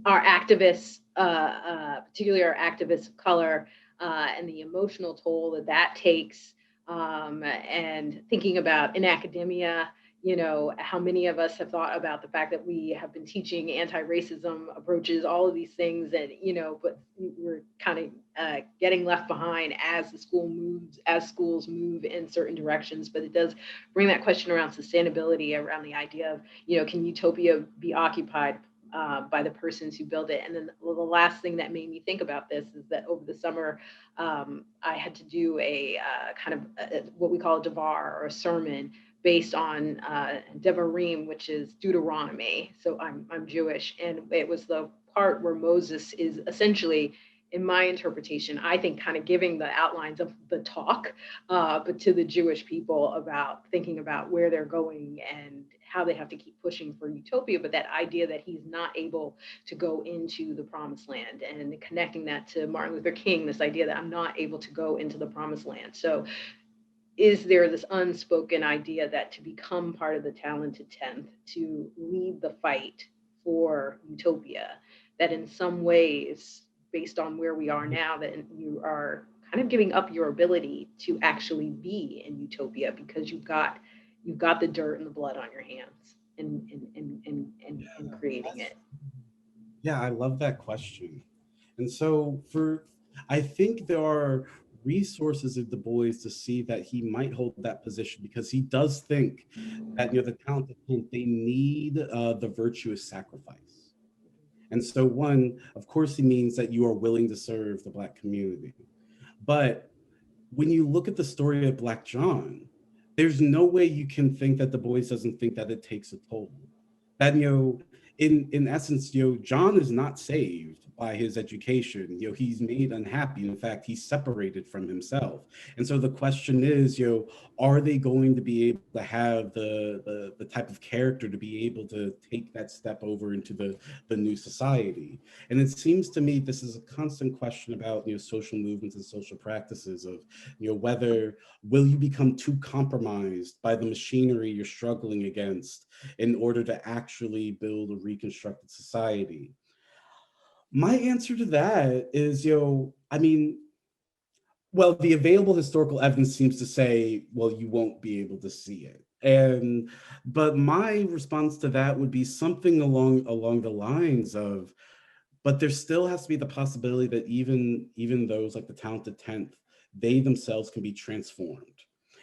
our activists, particularly our activists of color, and the emotional toll that takes, and thinking about in academia, how many of us have thought about the fact that we have been teaching anti-racism approaches, all of these things, and but we're kind of getting left behind as schools move in certain directions. But it does bring that question around sustainability, around the idea of, can Utopia be occupied by the persons who build it? And then the last thing that made me think about this is that over the summer, I had to do a kind of what we call a devar, or a sermon, based on Devarim, which is Deuteronomy. So I'm Jewish, and it was the part where Moses is essentially, in my interpretation, I think, kind of giving the outlines of the talk, but to the Jewish people, about thinking about where they're going and how they have to keep pushing for Utopia, but that idea that he's not able to go into the promised land, and connecting that to Martin Luther King, this idea that I'm not able to go into the promised land. So is there this unspoken idea that to become part of the talented 10th, to lead the fight for Utopia, that in some ways, based on where we are now, that you are kind of giving up your ability to actually be in Utopia, because you've got the dirt and the blood on your hands in creating it? Yeah, I love that question. And so I think there are resources of Du Bois to see that he might hold that position, because he does think that, the talented 10th, they need the virtuous sacrifice. And so one, of course, he means that you are willing to serve the Black community. But when you look at the story of Black John, there's no way you can think that Du Bois doesn't think that it takes a toll. That, in essence, John is not saved by his education. He's made unhappy. In fact, he's separated from himself. And so the question is, are they going to be able to have the type of character to be able to take that step over into the new society? And it seems to me this is a constant question about, social movements and social practices of, whether will you become too compromised by the machinery you're struggling against in order to actually build a reconstructed society? My answer to that is, well, the available historical evidence seems to say, well, you won't be able to see it. But my response to that would be something along the lines of, but there still has to be the possibility that even those like the talented 10th, they themselves can be transformed.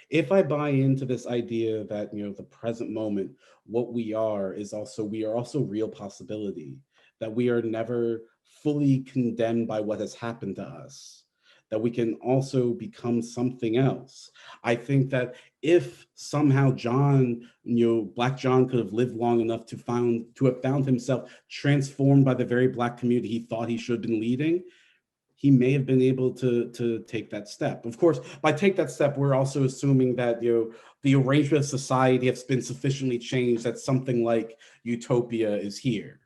If I buy into this idea that, the present moment, what we are also real possibility, that we are never fully condemned by what has happened to us, that we can also become something else. I think that if somehow John, Black John, could have lived long enough to have found himself transformed by the very Black community he thought he should have been leading, he may have been able to take that step. Of course, by take that step, we're also assuming that, the arrangement of society has been sufficiently changed that something like Utopia is here.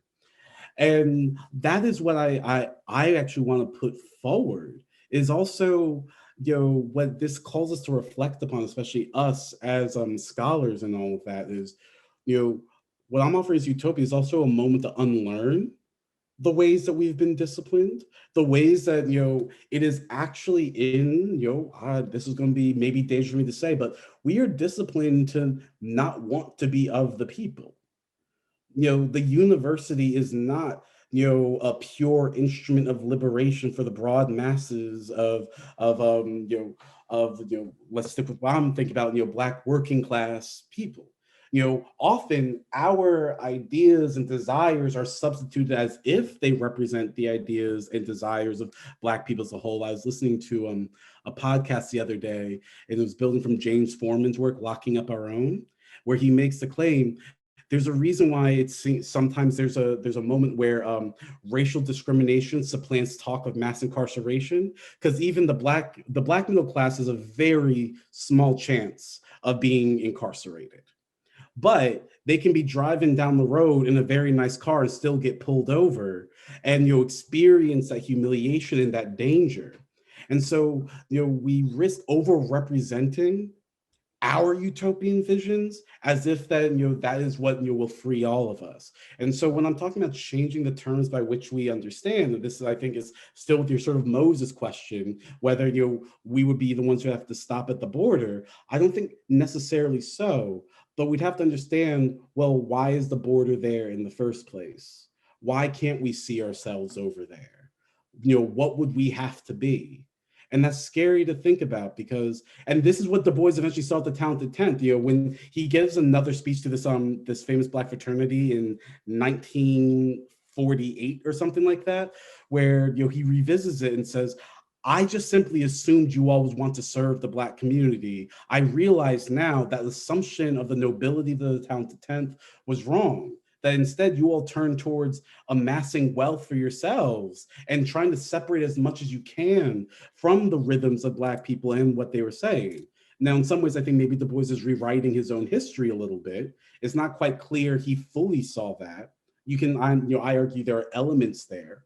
And that is what I actually want to put forward, is also, what this calls us to reflect upon, especially us as scholars and all of that, is, what I'm offering as Utopia is also a moment to unlearn the ways that we've been disciplined, the ways that, it is actually in, this is going to be maybe dangerous for me to say, but we are disciplined to not want to be of the people. The university is not, a pure instrument of liberation for the broad masses let's stick with what I'm thinking about, Black working class people. Often our ideas and desires are substituted as if they represent the ideas and desires of Black people as a whole. I was listening to a podcast the other day, and it was building from James Forman's work, Locking Up Our Own, where he makes the claim there's a reason why it's sometimes there's a moment where racial discrimination supplants talk of mass incarceration, because even the black middle class has a very small chance of being incarcerated, but they can be driving down the road in a very nice car and still get pulled over, and you'll experience that humiliation and that danger. And so we risk over representing our utopian visions as if that that is what will free all of us. And so when I'm talking about changing the terms by which we understand, and this I think is still with your sort of Moses question, whether we would be the ones who have to stop at the border, I don't think necessarily so, but we'd have to understand, well, why is the border there in the first place? Why can't we see ourselves over there? What would we have to be? And that's scary to think about, because, and this is what Du Bois eventually saw at the Talented Tenth, when he gives another speech to this famous Black fraternity in 1948 or something like that, where he revisits it and says, I just simply assumed you always want to serve the Black community. I realize now that assumption of the nobility of the Talented Tenth was wrong, that instead you all turn towards amassing wealth for yourselves and trying to separate as much as you can from the rhythms of Black people and what they were saying. Now, in some ways, I think maybe Du Bois is rewriting his own history a little bit. It's not quite clear he fully saw that. I argue there are elements there,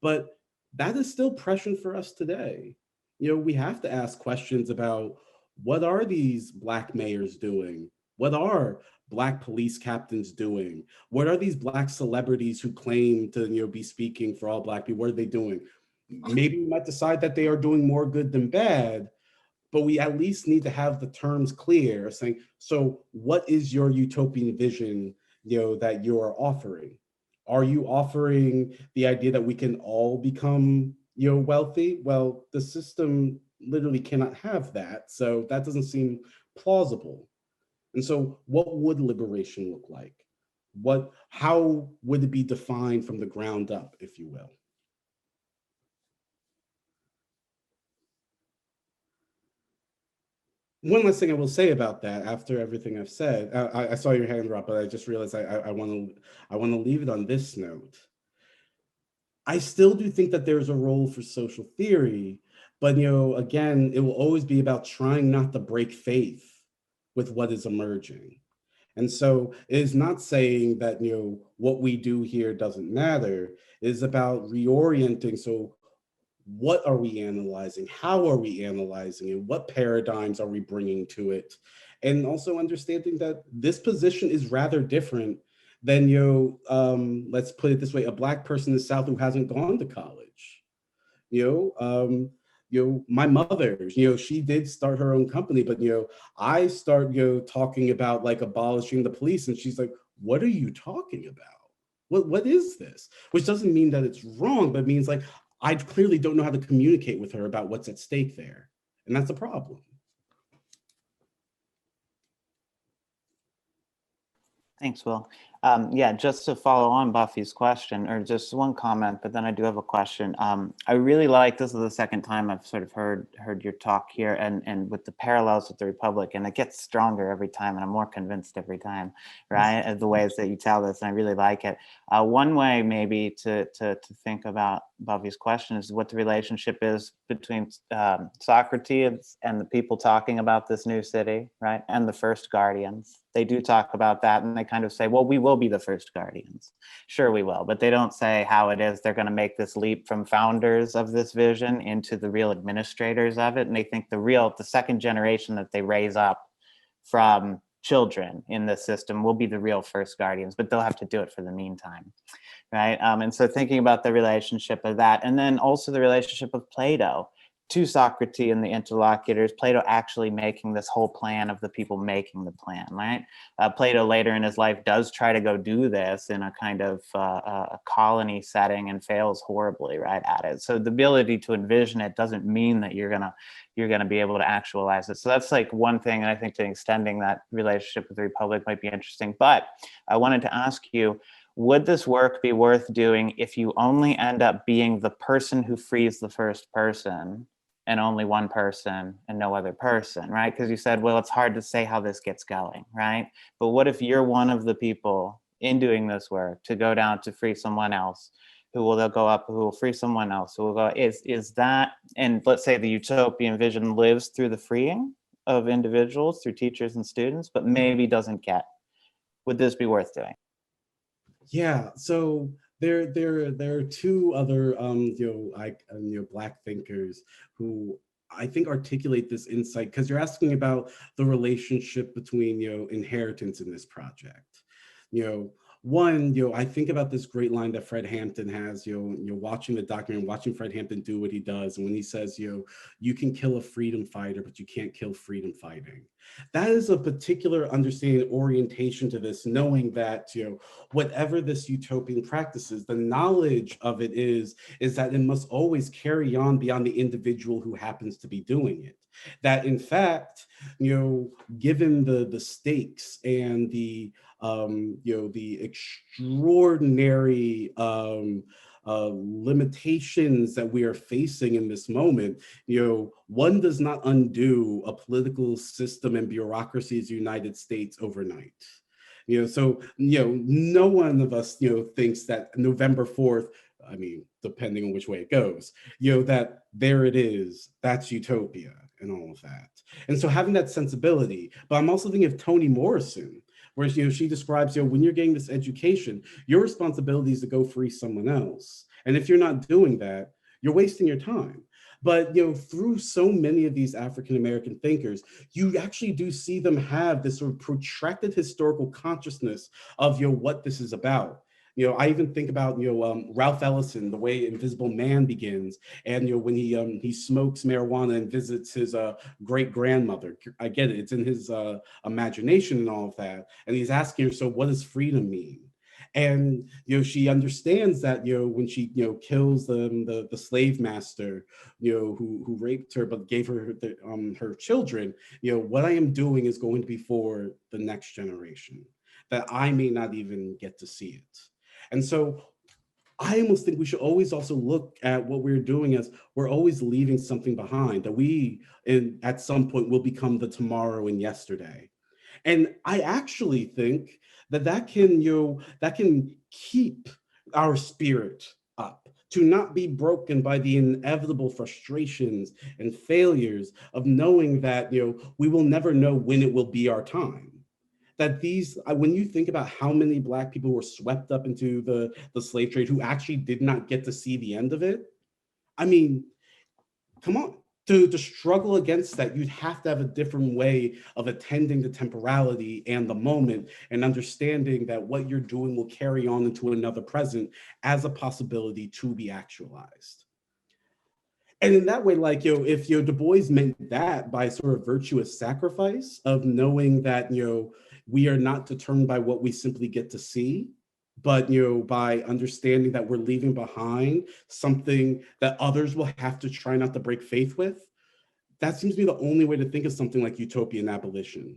but that is still prescient for us today. We have to ask questions about, what are these Black mayors doing? What are Black police captains doing? What are these Black celebrities who claim to be speaking for all Black people? What are they doing? Maybe we might decide that they are doing more good than bad, but we at least need to have the terms clear, saying, so what is your utopian vision that you're offering? Are you offering the idea that we can all become wealthy? Well, the system literally cannot have that, so that doesn't seem plausible. And so what would liberation look like? How would it be defined from the ground up, if you will? One last thing I will say about that, after everything I've said, I saw your hand drop, but I just realized I want to leave it on this note. I still do think that there's a role for social theory, but again, it will always be about trying not to break faith with what is emerging. And so it is not saying that what we do here doesn't matter. It is about reorienting. So what are we analyzing? How are we analyzing it? What paradigms are we bringing to it? And also understanding that this position is rather different than, let's put it this way, a Black person in the South who hasn't gone to college. My mother, she did start her own company, but I start talking about like abolishing the police, and she's like, what are you talking about? What is this? Which doesn't mean that it's wrong, but means like I clearly don't know how to communicate with her about what's at stake there. And that's a problem. Thanks, Will. Yeah, just to follow on Buffy's question, or just one comment, but then I do have a question. I really like, this is the second time I've sort of heard your talk here, and with the parallels with the Republic, and it gets stronger every time, and I'm more convinced every time, right? Of the ways that you tell this, and I really like it. One way maybe to think about Buffy's question is what the relationship is between Socrates and the people talking about this new city, right? And the first guardians. They do talk about that, and they kind of say, well, we will be the first guardians. Sure, we will, but they don't say how it is they're going to make this leap from founders of this vision into the real administrators of it. And they think the second generation that they raise up from children in the system will be the real first guardians, but they'll have to do it for the meantime, right? And so thinking about the relationship of that, and then also the relationship of Plato to Socrates and the interlocutors, Plato actually making this whole plan of the people making the plan, right? Plato later in his life does try to go do this in a kind of a colony setting and fails horribly, right, at it. So the ability to envision it doesn't mean that you're gonna be able to actualize it. So that's like one thing, and I think to extending that relationship with the Republic might be interesting. But I wanted to ask you, would this work be worth doing if you only end up being the person who frees the first person, and only one person and no other person, right? Because you said, well, it's hard to say how this gets going, right? But what if you're one of the people in doing this work to go down to free someone else, who will they'll go up, who will free someone else, who will go, is that, and let's say the utopian vision lives through the freeing of individuals through teachers and students, but maybe doesn't get, would this be worth doing? Yeah, so there are two other Black thinkers who I think articulate this insight, because you're asking about the relationship between inheritance in this project. One, I think about this great line that Fred Hampton has, you're watching the documentary, watching Fred Hampton do what he does. And when he says, you can kill a freedom fighter, but you can't kill freedom fighting. That is a particular understanding, orientation to this, knowing that, whatever this utopian practice is, the knowledge of it is that it must always carry on beyond the individual who happens to be doing it. That in fact, given the stakes and the extraordinary limitations that we are facing in this moment, one does not undo a political system and bureaucracy as the United States overnight. So no one of us thinks that November 4th, I mean, depending on which way it goes, that there it is, that's utopia and all of that. And so having that sensibility, but I'm also thinking of Toni Morrison, where she describes, when you're getting this education, your responsibility is to go free someone else. And if you're not doing that, you're wasting your time. But through so many of these African-American thinkers, you actually do see them have this sort of protracted historical consciousness of what this is about. I even think about Ralph Ellison, the way Invisible Man begins, and when he smokes marijuana and visits his great grandmother. I get it; it's in his imagination and all of that. And he's asking her, "So, what does freedom mean?" And she understands that when she kills the slave master who raped her but gave her her children, what I am doing is going to be for the next generation, that I may not even get to see it. And so I almost think we should always also look at what we're doing as we're always leaving something behind, that we at some point will become the tomorrow and yesterday. And I actually think that can keep our spirit up, to not be broken by the inevitable frustrations and failures of knowing that we will never know when it will be our time. That when you think about how many Black people were swept up into the slave trade who actually did not get to see the end of it, I mean, come on. To struggle against that, you'd have to have a different way of attending the temporality and the moment, and understanding that what you're doing will carry on into another present as a possibility to be actualized. And in that way, if Du Bois meant that by sort of virtuous sacrifice of knowing that we are not determined by what we simply get to see, but by understanding that we're leaving behind something that others will have to try not to break faith with, that seems to be the only way to think of something like utopian abolition.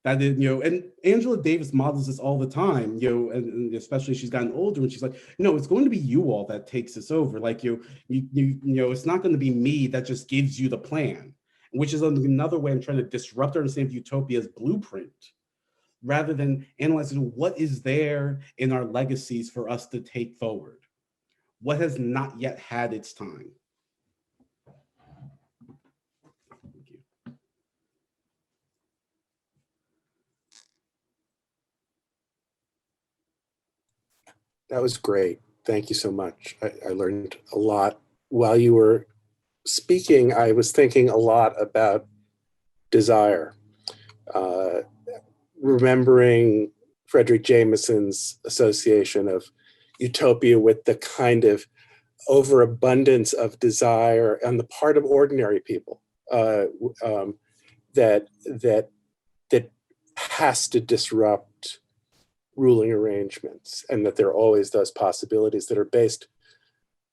That is, and Angela Davis models this all the time, and especially she's gotten older, and she's like, it's going to be you all that takes this over. Like it's not going to be me that just gives you the plan, which is another way I'm trying to disrupt our understanding of utopia's blueprint, rather than analyzing what is there in our legacies for us to take forward. What has not yet had its time? Thank you. That was great. Thank you so much. I learned a lot. While you were speaking, I was thinking a lot about desire. Remembering Frederick Jameson's association of utopia with the kind of overabundance of desire on the part of ordinary people that has to disrupt ruling arrangements, and that there are always those possibilities that are based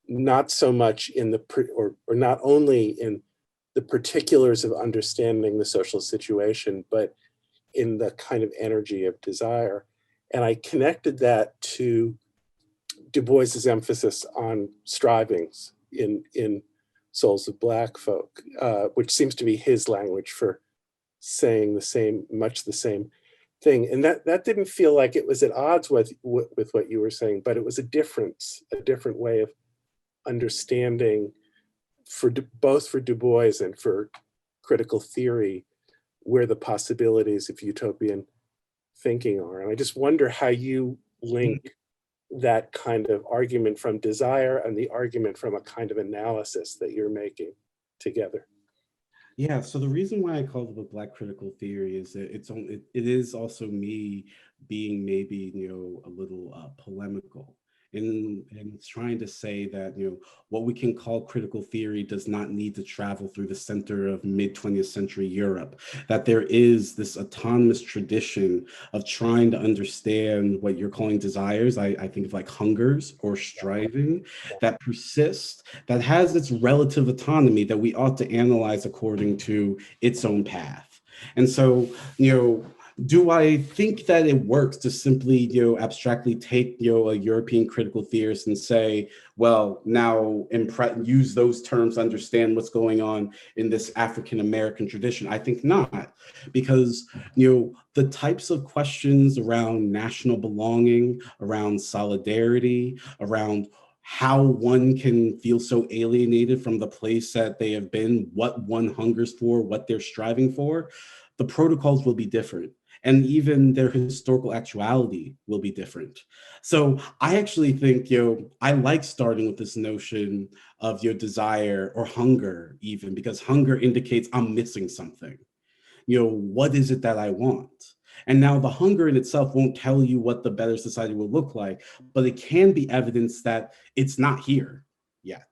not so much in the or not only in the particulars of understanding the social situation, but in the kind of energy of desire. And I connected that to Du Bois's emphasis on strivings in Souls of Black Folk, which seems to be his language for saying much the same thing. And that didn't feel like it was at odds with what you were saying, but it was a different way of understanding both for Du Bois and for critical theory, where the possibilities of utopian thinking are. And I just wonder how you link that kind of argument from desire and the argument from a kind of analysis that you're making together. Yeah, so the reason why I call it a Black critical theory is that it is also me being maybe, a little polemical and trying to say that, what we can call critical theory does not need to travel through the center of mid-20th century Europe, that there is this autonomous tradition of trying to understand what you're calling desires. I think of like hungers or striving that persists, that has its relative autonomy that we ought to analyze according to its own path. And so, do I think that it works to simply, abstractly take, a European critical theorist and say, well, now use those terms to understand what's going on in this African-American tradition? I think not, because, the types of questions around national belonging, around solidarity, around how one can feel so alienated from the place that they have been, what one hungers for, what they're striving for, the protocols will be different. And even their historical actuality will be different. So I actually think, I like starting with this notion of your desire or hunger, even because hunger indicates I'm missing something. What is it that I want? And now the hunger in itself won't tell you what the better society will look like, but it can be evidence that it's not here yet.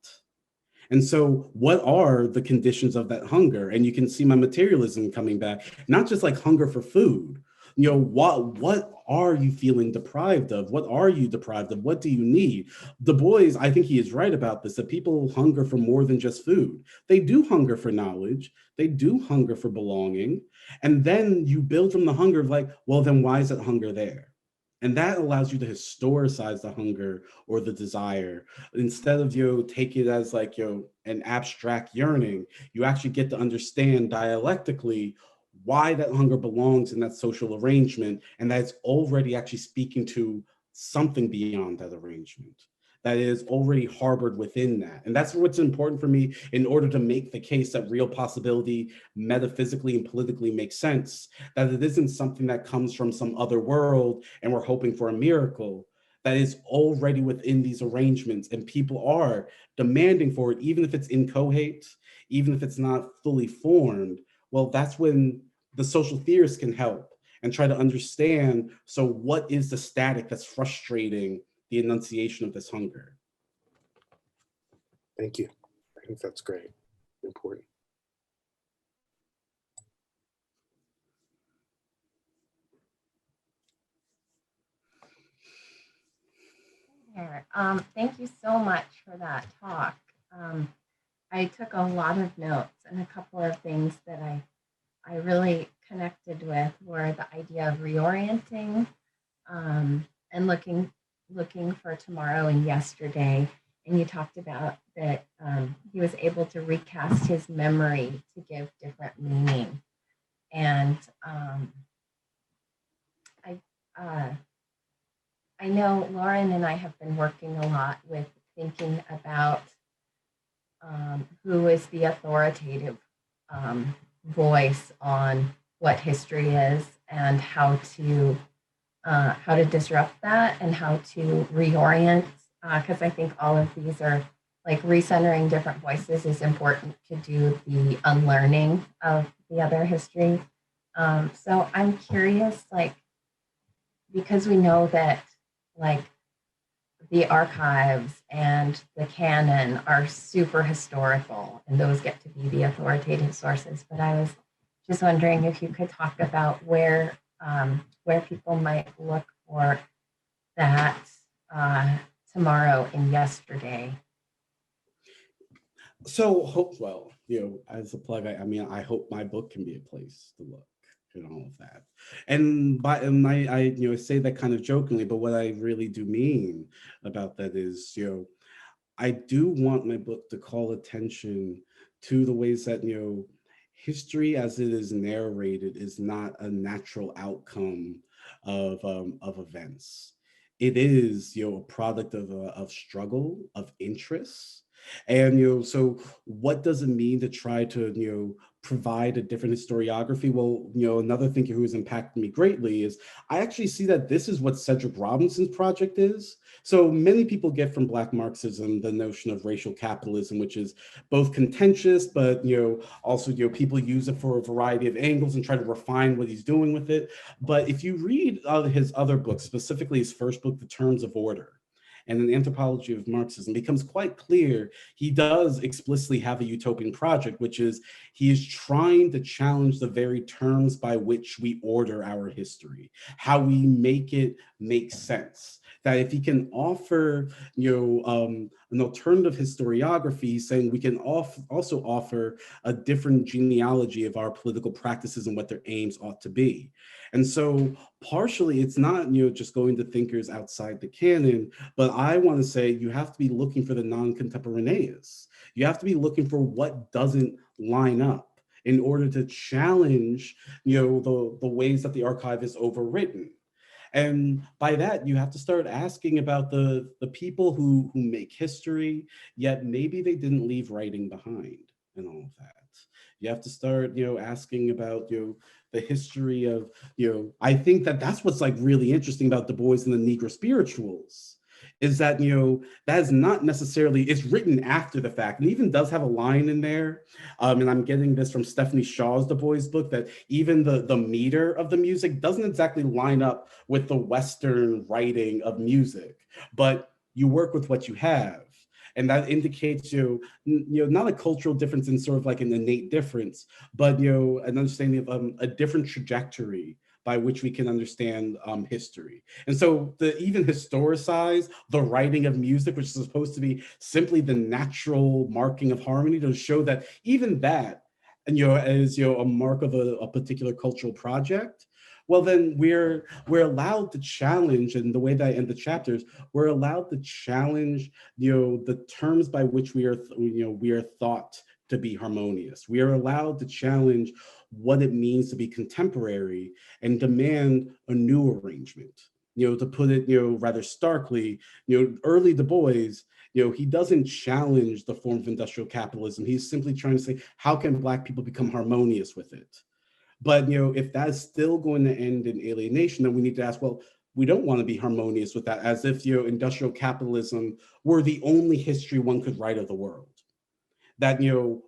And so what are the conditions of that hunger? And you can see my materialism coming back, not just like hunger for food. What are you feeling deprived of? What are you deprived of? What do you need? Du Bois, I think he is right about this, that people hunger for more than just food. They do hunger for knowledge. They do hunger for belonging. And then you build from the hunger of like, well, then why is that hunger there? And that allows you to historicize the hunger or the desire. Instead of take it as like an abstract yearning, you actually get to understand dialectically why that hunger belongs in that social arrangement, and that's already actually speaking to something beyond that arrangement that is already harbored within that. And that's what's important for me in order to make the case that real possibility metaphysically and politically makes sense, that it isn't something that comes from some other world and we're hoping for a miracle, that is already within these arrangements and people are demanding for it, even if it's inchoate, even if it's not fully formed. Well, that's when the social theorists can help and try to understand, so what is the static that's frustrating the enunciation of this hunger? Thank you. I think that's great. Important. Thank you so much for that talk. I took a lot of notes, and a couple of things that I really connected with were the idea of reorienting and looking for tomorrow and yesterday. And you talked about that he was able to recast his memory to give different meaning. And I know Lauren and I have been working a lot with thinking about who is the authoritative voice on what history is and how to disrupt that and how to reorient, because I think all of these are like recentering different voices is important to do the unlearning of the other history. So I'm curious, like, because we know that like the archives and the canon are super historical, and those get to be the authoritative sources. But I was just wondering if you could talk about where people might look for that tomorrow and yesterday. So, well, as a plug, I mean, I hope my book can be a place to look and all of that. And I say that kind of jokingly, but what I really do mean about that is, I do want my book to call attention to the ways that, history as it is narrated is not a natural outcome of events. It is, a product of struggle, of interests. And, so what does it mean to try to, provide a different historiography? Well, another thinker who has impacted me greatly is I actually see that this is what Cedric Robinson's project is. So many people get from Black Marxism the notion of racial capitalism, which is both contentious, but also people use it for a variety of angles and try to refine what he's doing with it. But if you read his other books, specifically his first book, The Terms of Order, and an anthropology of Marxism, becomes quite clear he does explicitly have a utopian project, which is he is trying to challenge the very terms by which we order our history, how we make it make sense. That if he can offer, an alternative historiography, he's saying we can also offer a different genealogy of our political practices and what their aims ought to be. And so partially it's not, just going to thinkers outside the canon, but I want to say you have to be looking for the non-contemporaneous. You have to be looking for what doesn't line up in order to challenge, the ways that the archive is overwritten. And by that, you have to start asking about the people who make history, yet maybe they didn't leave writing behind and all of that. You have to start, asking about, the history of, I think that that's what's like really interesting about Du Bois and the Negro spirituals, is that, that is not necessarily, it's written after the fact, and even does have a line in there. And I'm getting this from Stephanie Shaw's Du Bois book, that even the meter of the music doesn't exactly line up with the Western writing of music, but you work with what you have. And that indicates, not a cultural difference in sort of like an innate difference, but, an understanding of a different trajectory by which we can understand history. And so to even historicize the writing of music, which is supposed to be simply the natural marking of harmony, to show that even that, and is a mark of a particular cultural project, well, then we're allowed to challenge, and the way that I end the chapters, we're allowed to challenge, the terms by which we are thought to be harmonious. We are allowed to challenge what it means to be contemporary and demand a new arrangement. To put it, rather starkly, early Du Bois, he doesn't challenge the form of industrial capitalism. He's simply trying to say, how can Black people become harmonious with it? But if that's still going to end in alienation, then we need to ask, well, we don't want to be harmonious with that, as if industrial capitalism were the only history one could write of the world. That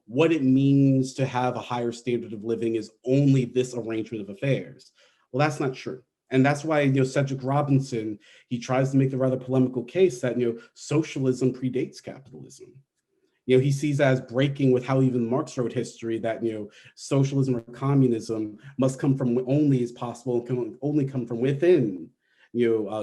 what it means to have a higher standard of living is only this arrangement of affairs. Well, that's not true. And that's why Cedric Robinson, he tries to make the rather polemical case that socialism predates capitalism. He sees that as breaking with how even Marx wrote history, that, socialism or communism must come from only as possible, can only come from within,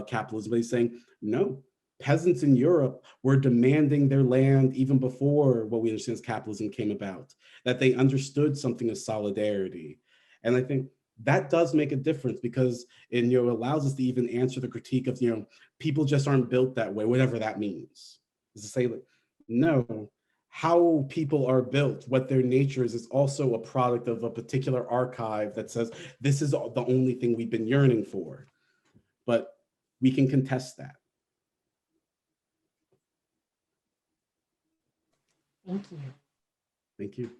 capitalism. But he's saying, no, peasants in Europe were demanding their land even before what we understand as capitalism came about, that they understood something as solidarity. And I think that does make a difference, because it allows us to even answer the critique of, people just aren't built that way, whatever that means. Is to say, like, no, how people are built, what their nature is also a product of a particular archive that says this is the only thing we've been yearning for. But we can contest that. Thank you. Thank you.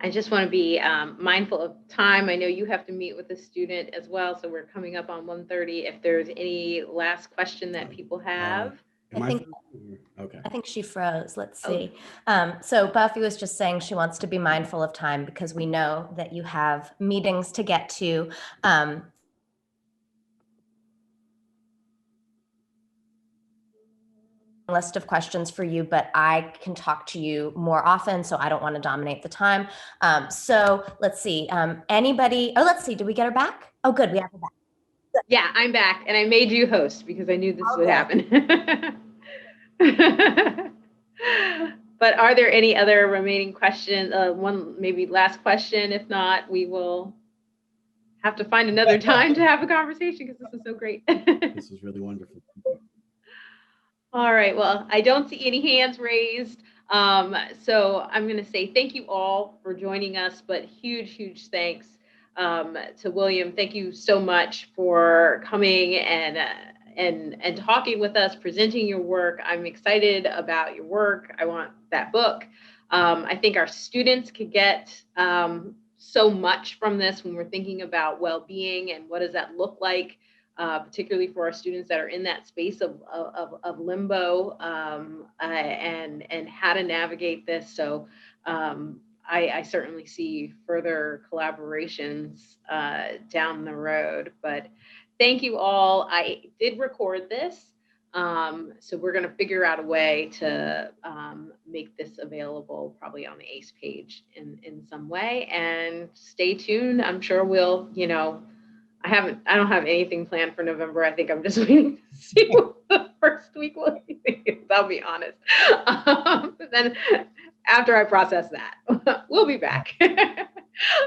I just want to be mindful of time. I know you have to meet with a student as well, so we're coming up on 1:30. If there's any last question that people have. I think she froze. Let's see. So Buffy was just saying she wants to be mindful of time because we know that you have meetings to get to. list of questions for you, but I can talk to you more often, so I don't want to dominate the time. So let's see. Anybody? Oh, let's see. Did we get her back? Oh, good. We have her back. Yeah, I'm back, and I made you host because I knew this would happen. But are there any other remaining questions? One maybe last question. If not, we will have to find another time to have a conversation because this is so great. This was really wonderful. All right, well, I don't see any hands raised. So I'm going to say thank you all for joining us, but huge thanks to William. Thank you so much for coming and talking with us, presenting your work. I'm excited about your work. I want that book. I think our students could get so much from this when we're thinking about well-being and what does that look like. Particularly for our students that are in that space of limbo and how to navigate this. So I certainly see further collaborations down the road, but thank you all. I did record this. So we're going to figure out a way to make this available probably on the AASE page in some way, and stay tuned. I'm sure we'll, I don't have anything planned for November. I think I'm just waiting to see what the first week will be. I'll be honest. Then after I process that, we'll be back.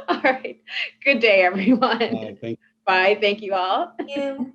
All right. Good day, everyone. Thank you. Bye. Thank you all. Thank you.